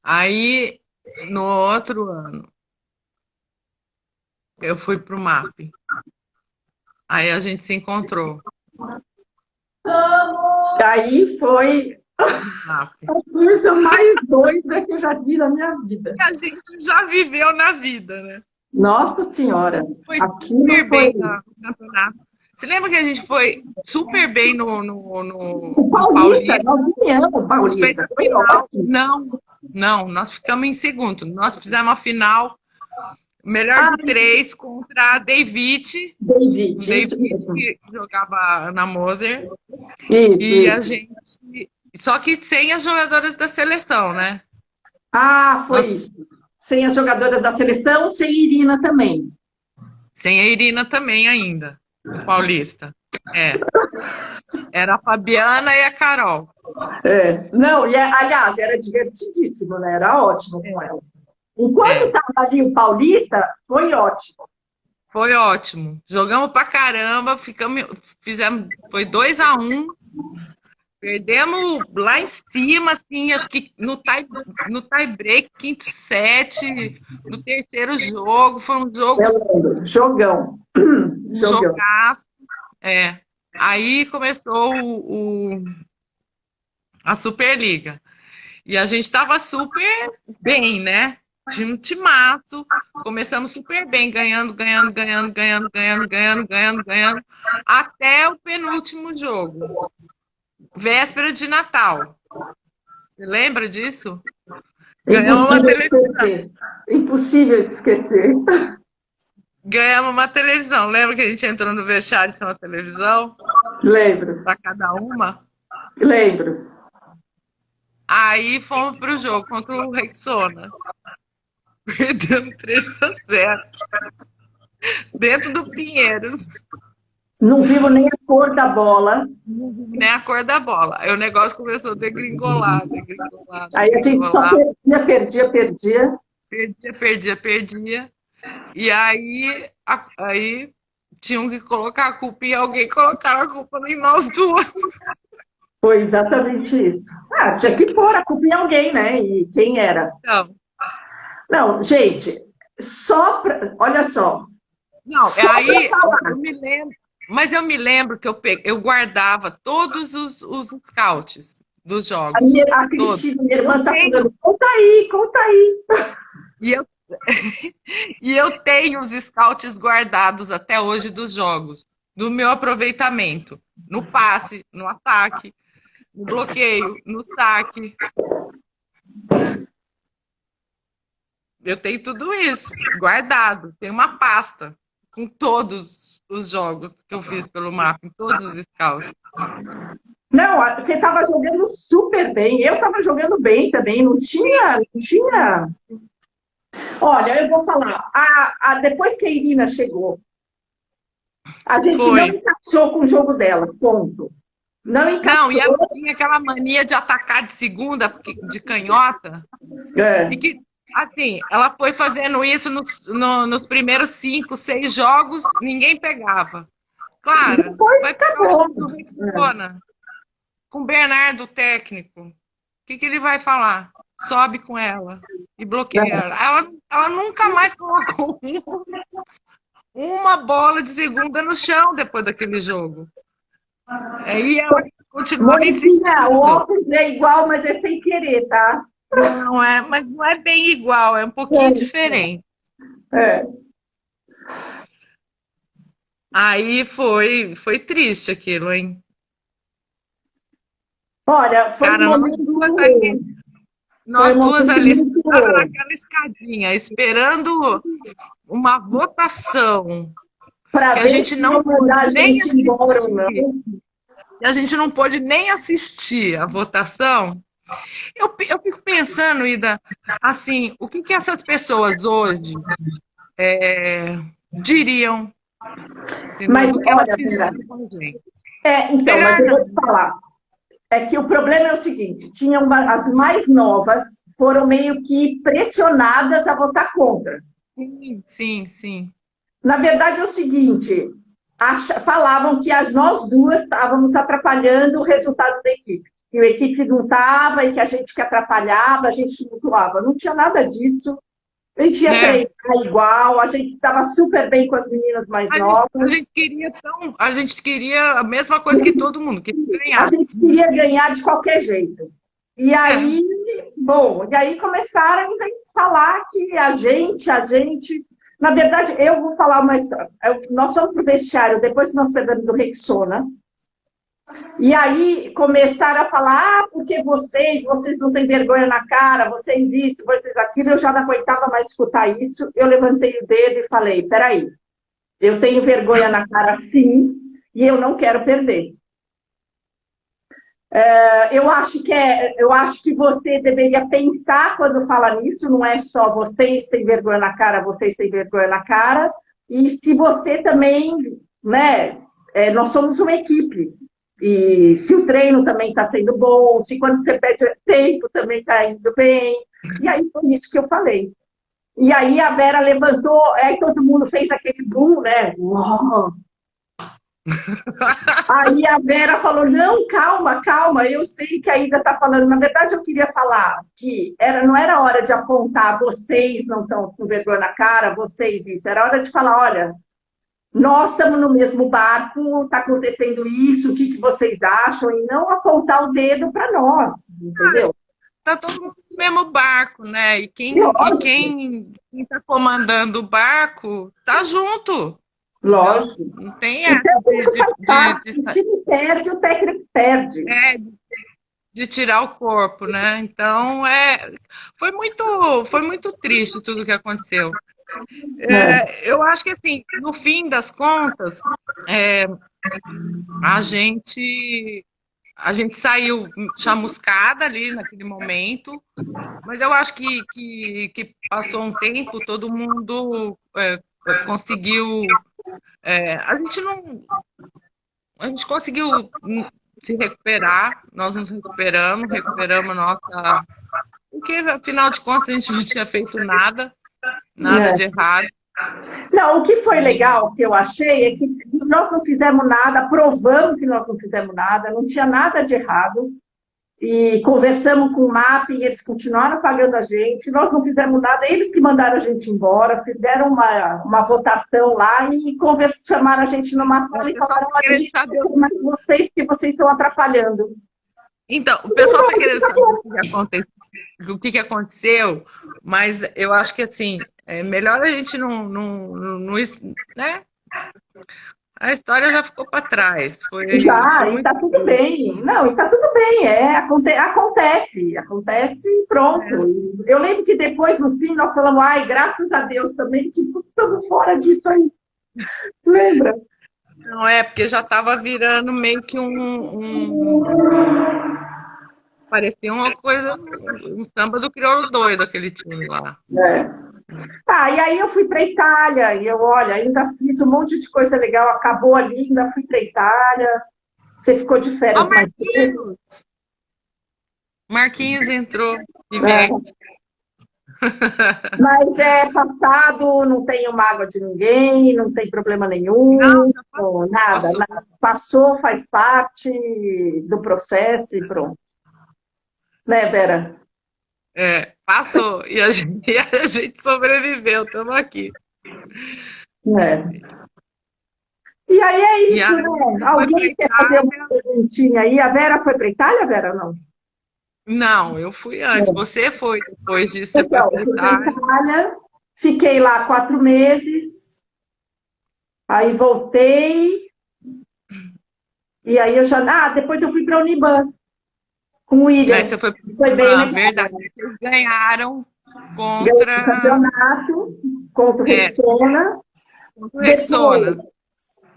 [SPEAKER 2] Aí no outro ano eu fui para o MAP. Aí a gente se encontrou.
[SPEAKER 1] Aí foi
[SPEAKER 2] Ah,
[SPEAKER 1] a coisa mais doida que eu já vi na minha vida.
[SPEAKER 2] que a gente já viveu na vida, né?
[SPEAKER 1] Nossa Senhora,
[SPEAKER 2] Foi
[SPEAKER 1] aquilo
[SPEAKER 2] super
[SPEAKER 1] foi.
[SPEAKER 2] bem no campeonato. Você lembra que a gente foi super bem
[SPEAKER 1] O
[SPEAKER 2] no
[SPEAKER 1] Paulista,
[SPEAKER 2] Paulista?
[SPEAKER 1] nós ganhamos o
[SPEAKER 2] A gente fez
[SPEAKER 1] Paulista,
[SPEAKER 2] a
[SPEAKER 1] foi
[SPEAKER 2] final.
[SPEAKER 1] ótimo.
[SPEAKER 2] Não, nós ficamos em segundo. Nós fizemos a final, melhor
[SPEAKER 1] Ah,
[SPEAKER 2] de três, contra a David. Um
[SPEAKER 1] David, isso
[SPEAKER 2] David
[SPEAKER 1] mesmo.
[SPEAKER 2] que jogava na Moser.
[SPEAKER 1] Isso,
[SPEAKER 2] E a
[SPEAKER 1] isso.
[SPEAKER 2] gente. Só que sem as jogadoras da seleção, né?
[SPEAKER 1] Ah, foi
[SPEAKER 2] Nós,
[SPEAKER 1] isso. Sem as jogadoras da seleção, sem Irina também.
[SPEAKER 2] sem a Irina também ainda, no Paulista. É. Era a Fabiana e a Carol.
[SPEAKER 1] É. Não, aliás, era divertidíssimo, né? Era ótimo com ela. Enquanto
[SPEAKER 2] É.
[SPEAKER 1] estava ali o Paulista, foi ótimo.
[SPEAKER 2] Foi ótimo. Jogamos pra caramba, fizemos, foi 2-1. Perdemos lá em cima, assim, acho que no tie break, quinto set, no terceiro jogo, foi um jogo,
[SPEAKER 1] Eu lembro. Jogão.
[SPEAKER 2] um
[SPEAKER 1] Jogão.
[SPEAKER 2] jogaço. É. Aí começou a Superliga. E a gente estava super bem, né? Tinha um timaço, começamos super bem, ganhando, até o penúltimo jogo, véspera de Natal. Você lembra disso? Ganhamos uma
[SPEAKER 1] Impossível de
[SPEAKER 2] televisão.
[SPEAKER 1] esquecer. Impossível de esquecer.
[SPEAKER 2] Ganhamos uma televisão. Lembra que a gente entrou no vestiário e tinha uma televisão
[SPEAKER 1] Lembro,
[SPEAKER 2] para cada uma?
[SPEAKER 1] lembro.
[SPEAKER 2] Aí fomos pro jogo contra o Rexona. Perdemos 3-0. Dentro do Pinheiros.
[SPEAKER 1] Não vivo nem a cor da bola.
[SPEAKER 2] Nem a cor da bola. Aí o negócio começou a degringolar.
[SPEAKER 1] Aí a gente só perdia.
[SPEAKER 2] Perdia. E aí tinham que colocar a culpa em alguém, colocaram a culpa em nós duas.
[SPEAKER 1] Foi exatamente isso. Ah, tinha que pôr a culpa em alguém, né? E quem era?
[SPEAKER 2] Não,
[SPEAKER 1] Não, gente, olha só.
[SPEAKER 2] não,
[SPEAKER 1] Só
[SPEAKER 2] aí
[SPEAKER 1] pra falar.
[SPEAKER 2] eu me lembro, mas eu me lembro que eu guardava todos os scouts dos jogos.
[SPEAKER 1] A
[SPEAKER 2] Todos.
[SPEAKER 1] Cristina, minha
[SPEAKER 2] Eu
[SPEAKER 1] irmã, tá
[SPEAKER 2] tenho,
[SPEAKER 1] falando, conta aí, conta aí.
[SPEAKER 2] e eu, e eu tenho os scouts guardados até hoje dos jogos, do meu aproveitamento, no passe, no ataque, no bloqueio, no saque. Eu tenho tudo isso guardado. Tem uma pasta com todos os jogos que eu fiz pelo mapa, em todos os scouts.
[SPEAKER 1] Não, você estava jogando super bem. Eu estava jogando bem também. Não tinha, não tinha. Olha, eu vou falar. Depois que a Irina chegou, a gente não
[SPEAKER 2] Foi.
[SPEAKER 1] encaixou com o jogo dela. Ponto. Não
[SPEAKER 2] Não, e ela
[SPEAKER 1] encaixou.
[SPEAKER 2] tinha aquela mania de atacar de segunda, de canhota,
[SPEAKER 1] É.
[SPEAKER 2] e que, assim, ela foi fazendo isso nos primeiros 5, 6 jogos, ninguém pegava. Claro,
[SPEAKER 1] Depois
[SPEAKER 2] vai pegar o
[SPEAKER 1] acabou.
[SPEAKER 2] jogo do Rexona, com o Bernardo, técnico. O que ele vai falar? Sobe com ela e bloqueia ela. Ela nunca mais colocou uma bola de segunda no chão depois daquele jogo. Aí ela continuava
[SPEAKER 1] Moniquinha,
[SPEAKER 2] insistindo.
[SPEAKER 1] o óculos é igual, mas é sem querer, tá?
[SPEAKER 2] Não é, mas não é bem igual, é um pouquinho diferente.
[SPEAKER 1] É.
[SPEAKER 2] Aí foi triste aquilo, hein?
[SPEAKER 1] Olha, foi
[SPEAKER 2] Cara,
[SPEAKER 1] um momento.
[SPEAKER 2] nós
[SPEAKER 1] Foi um
[SPEAKER 2] duas
[SPEAKER 1] momento
[SPEAKER 2] ali
[SPEAKER 1] muito
[SPEAKER 2] sentadas naquela escadinha, esperando uma votação
[SPEAKER 1] para
[SPEAKER 2] que a
[SPEAKER 1] ver
[SPEAKER 2] gente
[SPEAKER 1] se
[SPEAKER 2] não
[SPEAKER 1] iam mandar a
[SPEAKER 2] pôde nem
[SPEAKER 1] gente embora ou não.
[SPEAKER 2] assistir. Que a gente não pôde nem assistir a votação. Eu fico pensando, Ida, assim, o que essas pessoas hoje diriam, entendeu?
[SPEAKER 1] Mas,
[SPEAKER 2] Do que elas
[SPEAKER 1] olha,
[SPEAKER 2] fizeram com a gente.
[SPEAKER 1] então, mas
[SPEAKER 2] Melhor
[SPEAKER 1] eu
[SPEAKER 2] não.
[SPEAKER 1] vou te falar. É que o problema é o seguinte: as mais novas foram meio que pressionadas a votar contra.
[SPEAKER 2] Sim.
[SPEAKER 1] Na verdade, é o seguinte: falavam que nós duas estávamos atrapalhando o resultado da equipe. Que a equipe não estava e que a gente que atrapalhava, a gente tumultuava. Não tinha nada disso. A gente ia
[SPEAKER 2] né?
[SPEAKER 1] treinar igual, a gente estava super bem com as meninas mais
[SPEAKER 2] A
[SPEAKER 1] novas.
[SPEAKER 2] gente queria a gente queria a mesma coisa que todo mundo, queria
[SPEAKER 1] A
[SPEAKER 2] ganhar.
[SPEAKER 1] gente queria ganhar de qualquer jeito. E
[SPEAKER 2] É.
[SPEAKER 1] aí, bom, e aí começaram a falar que a gente. Na verdade, eu vou falar uma história. Nós fomos para o vestiário depois que nós perdemos do Rexona. E aí começaram a falar, porque vocês não têm vergonha na cara, vocês isso, vocês aquilo. Eu já não aguentava mais escutar isso. Eu levantei o dedo e falei: peraí, eu tenho vergonha na cara sim, e eu não quero perder. Eu acho que você deveria pensar quando fala nisso, não é só vocês têm vergonha na cara, vocês têm vergonha na cara, e se você também, né, nós somos uma equipe, e se o treino também está sendo bom, se quando você pede tempo também está indo bem, e aí foi isso que eu falei. E aí a Vera levantou, aí todo mundo fez aquele boom, né? Uau! Aí a Vera falou: não, calma, calma, eu sei que a Ida está falando. Na verdade, eu queria falar que não era hora de apontar, vocês não estão com vergonha na cara, vocês isso. Era hora de falar: olha, nós estamos no mesmo barco, está acontecendo isso, o que vocês acham? E não apontar o dedo para nós, entendeu?
[SPEAKER 2] Tá todo mundo no mesmo barco, né?
[SPEAKER 1] Lógico,
[SPEAKER 2] Quem tá comandando o barco tá junto. Entendeu?
[SPEAKER 1] lógico.
[SPEAKER 2] Não tem
[SPEAKER 1] O
[SPEAKER 2] essa
[SPEAKER 1] técnico faz parte, se o time perde, o técnico perde.
[SPEAKER 2] é, de tirar o corpo, né? Então foi muito triste tudo que aconteceu.
[SPEAKER 1] É,
[SPEAKER 2] Eu acho que assim, no fim das contas, é, a gente a gente saiu chamuscada ali naquele momento, mas eu acho que passou um tempo, todo mundo conseguiu. A gente não. A gente conseguiu se recuperar, nós nos recuperamos nossa. Porque, afinal de contas, a gente não tinha feito nada
[SPEAKER 1] é.
[SPEAKER 2] de errado.
[SPEAKER 1] Não, o que foi
[SPEAKER 2] E,
[SPEAKER 1] legal que eu achei é que nós não fizemos nada, provamos que nós não fizemos nada, não tinha nada de errado. E conversamos com o MAP e eles continuaram pagando a gente. Nós não fizemos nada, eles que mandaram a gente embora, fizeram uma votação lá e chamaram a gente numa
[SPEAKER 2] o
[SPEAKER 1] sala e
[SPEAKER 2] pessoal
[SPEAKER 1] falaram:
[SPEAKER 2] está
[SPEAKER 1] olha, a
[SPEAKER 2] querendo
[SPEAKER 1] gente
[SPEAKER 2] saber.
[SPEAKER 1] não quer mais vocês porque vocês estão atrapalhando.
[SPEAKER 2] Então, o pessoal está querendo saber o que aconteceu, mas eu acho que assim, é melhor a gente né? A história já ficou para trás. Foi
[SPEAKER 1] Já, e
[SPEAKER 2] muito
[SPEAKER 1] tá tudo
[SPEAKER 2] triste.
[SPEAKER 1] bem. Não, e tá tudo bem, acontece e pronto. Eu lembro que depois, no fim, nós falamos: ai, graças a Deus também que estamos fora disso aí. Lembra?
[SPEAKER 2] Não é, porque já estava virando meio que parecia uma coisa, um samba do crioulo doido, aquele time lá.
[SPEAKER 1] É. Ah, e aí eu fui para Itália, e eu, olha, ainda fiz um monte de coisa legal, acabou ali, ainda fui para Itália. Você ficou de
[SPEAKER 2] Ó,
[SPEAKER 1] férias mais cedo,
[SPEAKER 2] Marquinhos entrou e
[SPEAKER 1] né?
[SPEAKER 2] vem.
[SPEAKER 1] Mas é passado, não tenho mágoa de ninguém, não tem problema
[SPEAKER 2] Não,
[SPEAKER 1] nenhum,
[SPEAKER 2] já
[SPEAKER 1] nada,
[SPEAKER 2] passou.
[SPEAKER 1] nada. Passou, faz parte do processo e pronto. Né, Vera?
[SPEAKER 2] Passou. E a gente sobreviveu, estamos aqui.
[SPEAKER 1] É. E aí é
[SPEAKER 2] E
[SPEAKER 1] isso,
[SPEAKER 2] aí
[SPEAKER 1] né?
[SPEAKER 2] foi para
[SPEAKER 1] Alguém quer fazer uma
[SPEAKER 2] Itália.
[SPEAKER 1] perguntinha aí? A Vera foi para Itália, Vera, ou não?
[SPEAKER 2] Não, eu fui antes. Você foi depois disso, você foi
[SPEAKER 1] Então,
[SPEAKER 2] para
[SPEAKER 1] eu fui para
[SPEAKER 2] Itália.
[SPEAKER 1] Itália, fiquei lá 4 meses, aí voltei, e aí eu já. Ah, depois eu fui para a Uniban com o
[SPEAKER 2] Aí
[SPEAKER 1] William.
[SPEAKER 2] você foi para
[SPEAKER 1] Foi bem
[SPEAKER 2] uma
[SPEAKER 1] legal.
[SPEAKER 2] verdade. Vocês ganharam
[SPEAKER 1] Ganhei o
[SPEAKER 2] contra,
[SPEAKER 1] campeonato contra o
[SPEAKER 2] é,
[SPEAKER 1] Rexona.
[SPEAKER 2] contra o
[SPEAKER 1] Depois,
[SPEAKER 2] Rexona.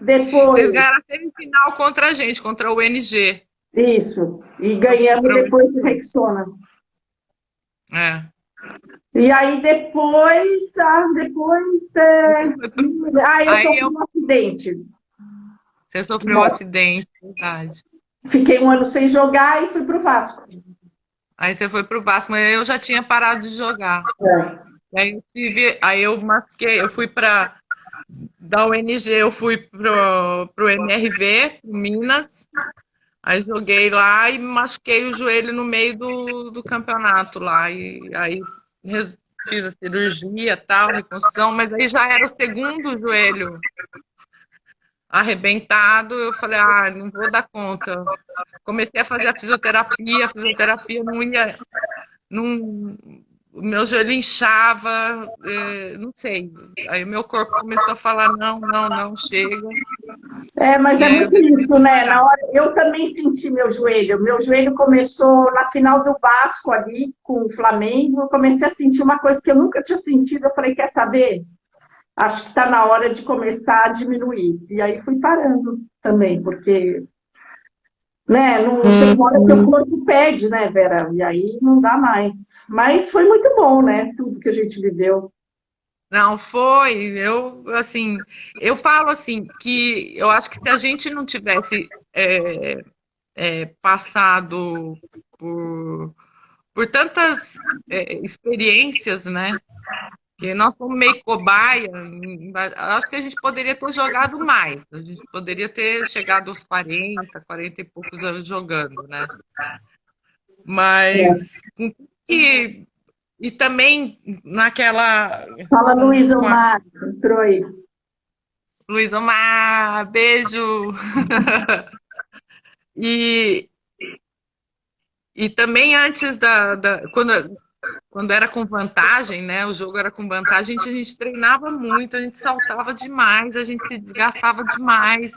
[SPEAKER 2] Vocês
[SPEAKER 1] depois,
[SPEAKER 2] ganharam a semifinal contra a gente, contra o NG.
[SPEAKER 1] isso. E
[SPEAKER 2] Então,
[SPEAKER 1] ganhamos
[SPEAKER 2] contra o
[SPEAKER 1] depois do
[SPEAKER 2] NG.
[SPEAKER 1] Rexona.
[SPEAKER 2] É.
[SPEAKER 1] E aí depois,
[SPEAKER 2] Você foi pro...
[SPEAKER 1] eu
[SPEAKER 2] Aí
[SPEAKER 1] sofri um acidente.
[SPEAKER 2] você sofreu um acidente, verdade.
[SPEAKER 1] Fiquei um ano sem jogar e fui para o Vasco.
[SPEAKER 2] Aí você foi pro Vasco, mas eu já tinha parado de jogar.
[SPEAKER 1] É.
[SPEAKER 2] Aí eu machuquei, eu fui para da UNG, eu fui pro MRV, Minas. Aí joguei lá e machuquei o joelho no meio do campeonato lá. E aí fiz a cirurgia, tal, reconstrução, mas aí já era o segundo joelho arrebentado, eu falei, não vou dar conta. Comecei a fazer a fisioterapia não ia, não, o meu joelho inchava, não sei. Aí o meu corpo começou a falar, não, não, não, chega.
[SPEAKER 1] Mas
[SPEAKER 2] E
[SPEAKER 1] é
[SPEAKER 2] aí eu
[SPEAKER 1] muito
[SPEAKER 2] decidi
[SPEAKER 1] isso, né? Na
[SPEAKER 2] parar.
[SPEAKER 1] hora, eu também senti meu joelho. Meu joelho começou na final do Vasco ali, com o Flamengo. Eu comecei a sentir uma coisa que eu nunca tinha sentido. Eu falei, quer saber? Acho que está na hora de começar a diminuir. E aí fui parando também, porque, né, não tem uma hora que o corpo pede, né, Vera? E aí não dá mais. Mas foi muito bom, né? Tudo que a gente viveu.
[SPEAKER 2] Não foi, assim, eu falo assim, que eu acho que se a gente não tivesse passado por, por tantas experiências, né? Que nós fomos meio cobaia, acho que a gente poderia ter jogado mais, a gente poderia ter chegado aos 40 e poucos anos jogando, né? Mas que e também naquela
[SPEAKER 1] Fala, Luiz
[SPEAKER 2] com a
[SPEAKER 1] Omar, entrou aí.
[SPEAKER 2] Luiz Omar, beijo. E, e também antes quando era com vantagem, né? O jogo era com vantagem, a gente treinava muito, a gente saltava demais, a gente se desgastava demais.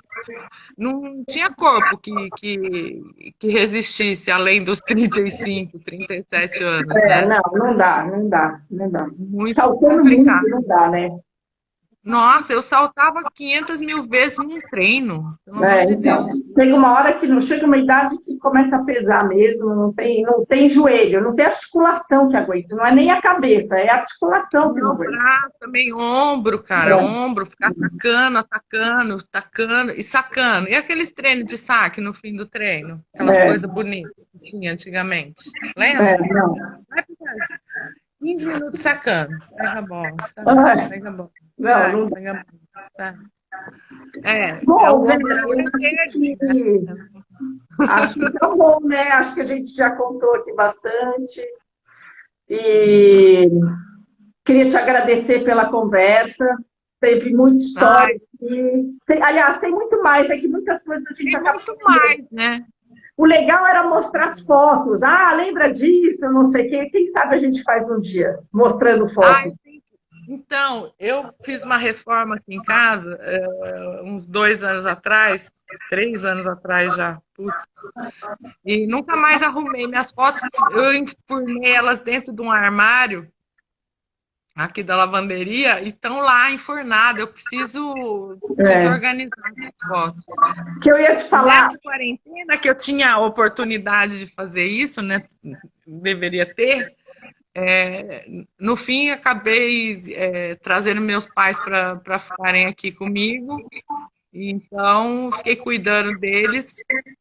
[SPEAKER 2] Não tinha corpo que resistisse além dos 35, 37 anos, né?
[SPEAKER 1] Não, não dá, não dá, não dá.
[SPEAKER 2] Muito
[SPEAKER 1] Saltando muito,
[SPEAKER 2] complicado.
[SPEAKER 1] não dá, né?
[SPEAKER 2] Nossa, eu saltava 500 mil vezes num treino, pelo amor de
[SPEAKER 1] Então,
[SPEAKER 2] Deus.
[SPEAKER 1] chega uma hora que não chega uma idade que começa a pesar mesmo, não tem joelho, não tem articulação que aguente, não é nem a cabeça, é a articulação que não
[SPEAKER 2] Não,
[SPEAKER 1] aguenta.
[SPEAKER 2] braço, também ombro, cara, ombro, ficar atacando, atacando, atacando e sacando. E aqueles treinos de saque no fim do treino? Aquelas
[SPEAKER 1] É,
[SPEAKER 2] coisas bonitas que tinha antigamente.
[SPEAKER 1] é,
[SPEAKER 2] Lembra?
[SPEAKER 1] não.
[SPEAKER 2] Vai ficar 15 minutos sacando. Pega a bola, saca,
[SPEAKER 1] Ah,
[SPEAKER 2] pega a bola,
[SPEAKER 1] não,
[SPEAKER 2] saca,
[SPEAKER 1] não dá.
[SPEAKER 2] pega a bola, saca. O
[SPEAKER 1] Bom,
[SPEAKER 2] ombro
[SPEAKER 1] Vera,
[SPEAKER 2] não
[SPEAKER 1] eu
[SPEAKER 2] tem
[SPEAKER 1] acho
[SPEAKER 2] verde, né?
[SPEAKER 1] que, acho que tá bom, né? Acho que a gente já contou aqui bastante e queria te agradecer pela conversa. Teve muita
[SPEAKER 2] Ai,
[SPEAKER 1] história aqui. Aliás, tem muito mais, é que muitas coisas a gente
[SPEAKER 2] tem
[SPEAKER 1] acaba
[SPEAKER 2] muito
[SPEAKER 1] esquecendo.
[SPEAKER 2] mais, né?
[SPEAKER 1] O legal era mostrar as fotos. Ah, lembra disso? Não sei o quê. Quem sabe a gente faz um dia, mostrando
[SPEAKER 2] Ah,
[SPEAKER 1] fotos.
[SPEAKER 2] então, eu fiz uma reforma aqui em casa, uns 2 anos atrás, 3 anos atrás já, putz, e nunca mais arrumei minhas fotos. Eu enfurnei elas dentro de um armário aqui da lavanderia e estão lá enfurnadas. Eu preciso
[SPEAKER 1] É.
[SPEAKER 2] organizar minhas fotos.
[SPEAKER 1] Que eu ia te
[SPEAKER 2] E
[SPEAKER 1] falar,
[SPEAKER 2] nessa quarentena que eu tinha a oportunidade de fazer isso, né? Deveria ter. No fim, acabei trazendo meus pais para ficarem aqui comigo, então fiquei cuidando deles.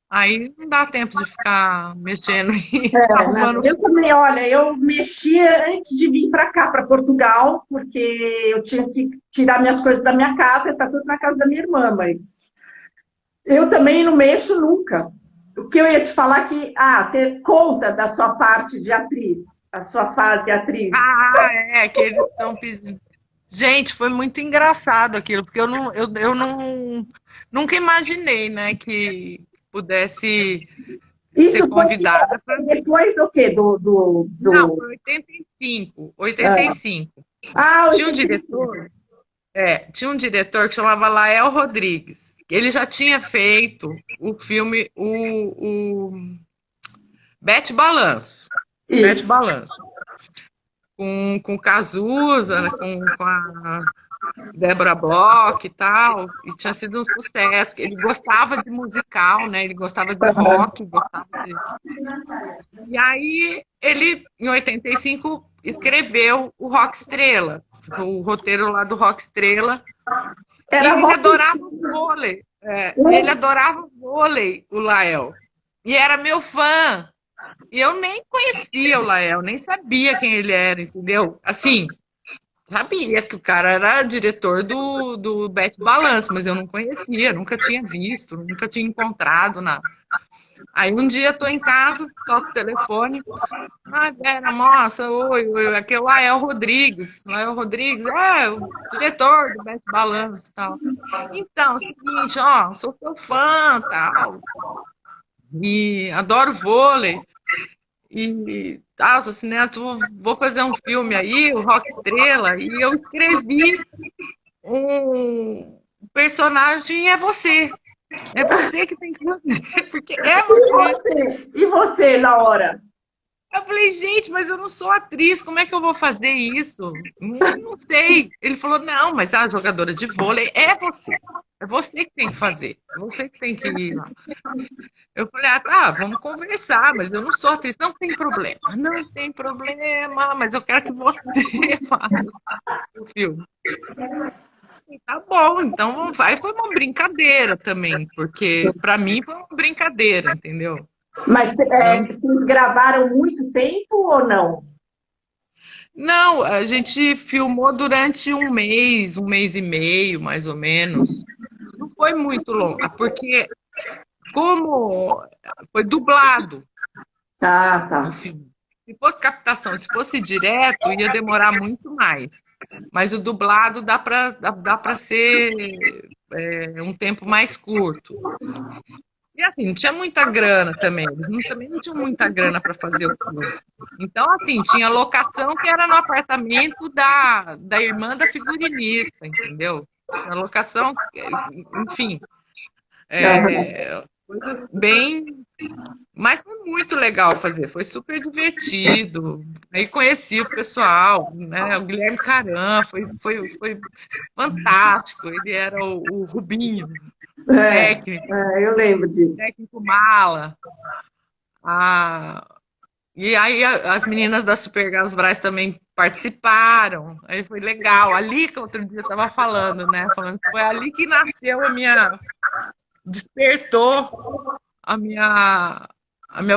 [SPEAKER 2] Aí não dá tempo de ficar mexendo e
[SPEAKER 1] né,
[SPEAKER 2] arrumando.
[SPEAKER 1] eu também, olha, eu mexia antes de vir para cá, para Portugal, porque eu tinha que tirar minhas coisas da minha casa, está tudo na casa da minha irmã, mas eu também não mexo nunca. O que eu ia te falar que, você conta da sua parte de atriz, a sua fase atriz.
[SPEAKER 2] Que eles estão pedindo. Gente, foi muito engraçado aquilo, porque eu não, nunca imaginei, né, que pudesse ser
[SPEAKER 1] Isso foi
[SPEAKER 2] convidada para.
[SPEAKER 1] depois do quê?
[SPEAKER 2] Não, foi 85, 85. Tinha um
[SPEAKER 1] 85.
[SPEAKER 2] diretor tinha um diretor que chamava Lael Rodrigues. Ele já tinha feito o filme o Bete Balanço. Bete
[SPEAKER 1] Isso.
[SPEAKER 2] Balanço. Com Cazuza, né, com a Débora Bloch e tal. E tinha sido um sucesso. Ele gostava de musical, né? Ele gostava de rock, gostava de. E aí ele, em 85, escreveu o Rock Estrela, o roteiro lá do Rock Estrela. E
[SPEAKER 1] Era
[SPEAKER 2] ele
[SPEAKER 1] rock.
[SPEAKER 2] adorava vôlei. E ele adorava vôlei, o Lael. E era meu fã. E eu nem conhecia o Lael, nem sabia quem ele era, entendeu? Assim, sabia que o cara era diretor do Bet Balanço, mas eu não conhecia, nunca tinha visto, nunca tinha encontrado nada. Aí um dia eu tô em casa, toco o telefone. Ah, Vera, moça, oi, aqui é o Lael Rodrigues. Lael Rodrigues é o diretor do Bete Balanço e tal. Então, é o seguinte, ó, sou teu fã, tal, e adoro vôlei. E sou cineasta, vou fazer um filme aí, o Rock Estrela, e eu escrevi um personagem, é você. É você que tem que fazer, porque é você.
[SPEAKER 1] E você, na hora?
[SPEAKER 2] Eu falei, gente, mas eu não sou atriz, como é que eu vou fazer isso? Não sei. Ele falou, não, mas a jogadora de vôlei é você. É você que tem que fazer. É você que tem que ir lá. Eu falei, tá, vamos conversar, mas eu não sou atriz. Não tem problema. Não tem problema, mas eu quero que você faça o filme. Tá bom, então vamos vai. Foi uma brincadeira também, porque para mim foi uma brincadeira, entendeu?
[SPEAKER 1] Mas vocês gravaram muito tempo ou não?
[SPEAKER 2] Não, a gente filmou durante um mês e meio, mais ou menos. Não foi muito longo, porque como foi dublado o
[SPEAKER 1] Tá.
[SPEAKER 2] filme. Se fosse captação, se fosse direto, ia demorar muito mais. Mas o dublado dá para ser um tempo mais curto. E assim, não tinha muita grana também. Eles também não tinham muita grana para fazer o filme. Então, assim, tinha locação que era no apartamento da irmã da figurinista, entendeu? A locação, enfim, coisas bem. Mas foi muito legal fazer, foi super divertido. Aí conheci o pessoal, né? O Guilherme Caram, foi fantástico. Ele era o Rubinho, técnico.
[SPEAKER 1] Eu lembro disso.
[SPEAKER 2] Técnico mala. E aí as meninas da Super Gas Brás também participaram. Aí foi legal. Ali que outro dia eu estava falando, né? Falando que foi ali que nasceu despertou a minha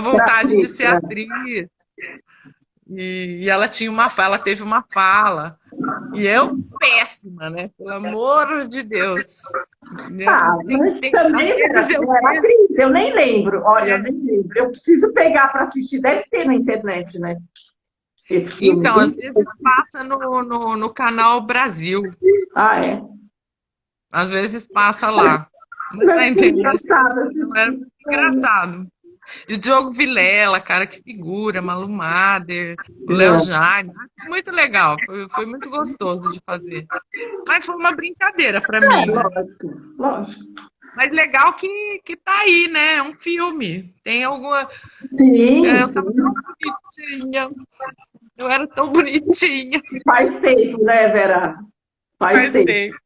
[SPEAKER 2] vontade de ser atriz. E ela teve uma fala. E eu, péssima, né? Pelo amor de Deus.
[SPEAKER 1] Mas também era atriz, eu nem lembro. Olha, eu nem lembro. Eu preciso pegar para assistir. Deve ter na internet, né? Esse filme.
[SPEAKER 2] Então, às vezes passa no Canal Brasil.
[SPEAKER 1] É?
[SPEAKER 2] Às vezes passa lá. Mas na internet era muito engraçado. E o Diogo Vilela, cara, que figura, Malu Mader, o Léo Jaime. Muito legal, foi muito gostoso de fazer. Mas foi uma brincadeira para mim.
[SPEAKER 1] Lógico.
[SPEAKER 2] Mas legal que tá aí, né? É um filme. Tem alguma.
[SPEAKER 1] Sim.
[SPEAKER 2] Eu tava tão bonitinha. Eu era tão bonitinha.
[SPEAKER 1] Faz tempo, né, Vera? Faz tempo.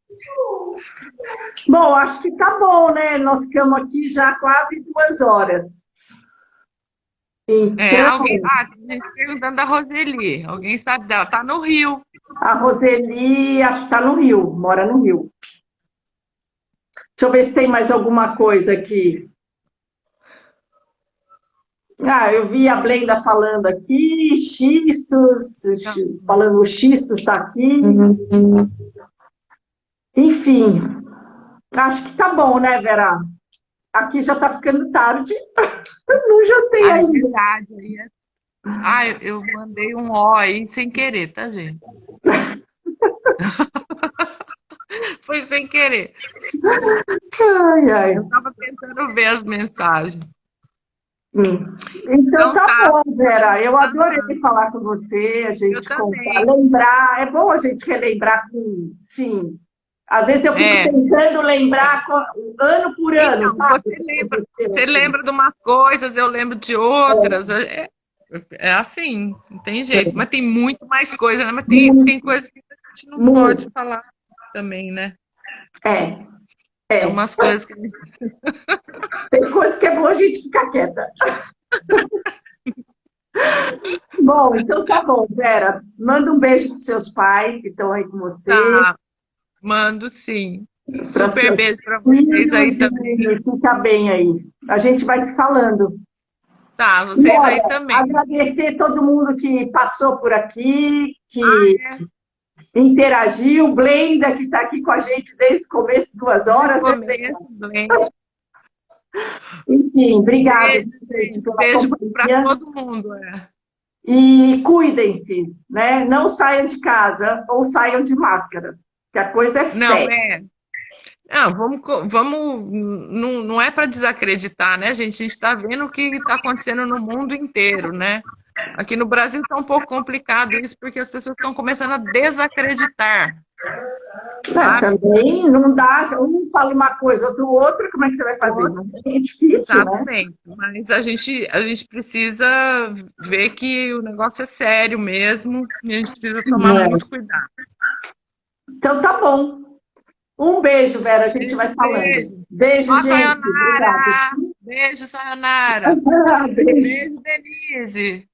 [SPEAKER 1] Bom, acho que tá bom, né? Nós ficamos aqui já quase 2 horas. Então,
[SPEAKER 2] alguém. Tem gente perguntando da Roseli. Alguém sabe dela? Tá no Rio.
[SPEAKER 1] A Roseli, acho que tá no Rio, mora no Rio. Deixa eu ver se tem mais alguma coisa aqui. Eu vi a Blenda falando aqui, xistos, falando o xistos está aqui. Enfim, acho que tá bom, né, Vera? Aqui já tá ficando tarde. Eu não jantei ainda.
[SPEAKER 2] Verdade. Eu mandei um ó aí sem querer, tá, gente? Foi sem querer. Eu tava tentando ver as mensagens.
[SPEAKER 1] Então tá bom, Vera. Eu adorei falar com você, a gente lembrar. É bom a gente relembrar sim. Às vezes eu fico tentando lembrar ano por ano.
[SPEAKER 2] Então, você lembra de umas coisas, eu lembro de outras. É assim, não tem jeito. Mas tem muito mais coisa, né? Mas tem coisas que a gente não pode falar também, né? Tem umas coisas que.
[SPEAKER 1] Tem coisas que é bom a gente ficar quieta. Bom, então tá bom, Vera. Manda um beijo para seus pais que estão aí com você.
[SPEAKER 2] Mando sim. Super beijo para vocês aí também.
[SPEAKER 1] Fica bem aí. A gente vai se falando.
[SPEAKER 2] Tá, vocês aí também.
[SPEAKER 1] Agradecer todo mundo que passou por aqui, que interagiu. Blenda, que está aqui com a gente desde o começo, 2 horas.
[SPEAKER 2] Blenda.
[SPEAKER 1] Enfim, obrigada,
[SPEAKER 2] Beijo,
[SPEAKER 1] gente,
[SPEAKER 2] gente.
[SPEAKER 1] pela
[SPEAKER 2] Beijo para
[SPEAKER 1] companhia.
[SPEAKER 2] todo mundo. É.
[SPEAKER 1] E cuidem-se, né? Não saiam de casa ou saiam de máscara, que a coisa é
[SPEAKER 2] Não,
[SPEAKER 1] séria.
[SPEAKER 2] é. Não, não é para desacreditar, né, gente? A gente está vendo o que está acontecendo no mundo inteiro, né? Aqui no Brasil está um pouco complicado isso, porque as pessoas estão começando a desacreditar,
[SPEAKER 1] Né?
[SPEAKER 2] sabe?
[SPEAKER 1] Também não dá, um fala uma coisa, outro outra, como é que você vai fazer?
[SPEAKER 2] Outro,
[SPEAKER 1] É difícil, né?
[SPEAKER 2] exatamente. Mas a gente precisa ver que o negócio é sério mesmo e a gente precisa tomar
[SPEAKER 1] É.
[SPEAKER 2] muito cuidado.
[SPEAKER 1] Então tá bom. Um beijo, Vera, a gente vai falando.
[SPEAKER 2] Beijo.
[SPEAKER 1] Beijo,
[SPEAKER 2] Ó,
[SPEAKER 1] gente. Obrigada.
[SPEAKER 2] Sayonara! Beijo, Sayonara!
[SPEAKER 1] Beijo.
[SPEAKER 2] Beijo, Denise!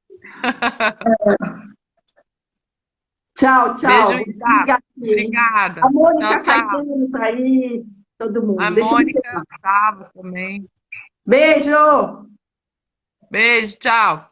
[SPEAKER 1] Tchau,
[SPEAKER 2] Beijo,
[SPEAKER 1] tchau. Vou
[SPEAKER 2] Isa.
[SPEAKER 1] desligar aqui, hein?
[SPEAKER 2] Obrigada.
[SPEAKER 1] A Mônica
[SPEAKER 2] Tchau, tchau.
[SPEAKER 1] Caetano tá aí, todo
[SPEAKER 2] A
[SPEAKER 1] mundo. Deixa eu
[SPEAKER 2] Mônica
[SPEAKER 1] ver.
[SPEAKER 2] estava também.
[SPEAKER 1] Beijo!
[SPEAKER 2] Beijo, tchau.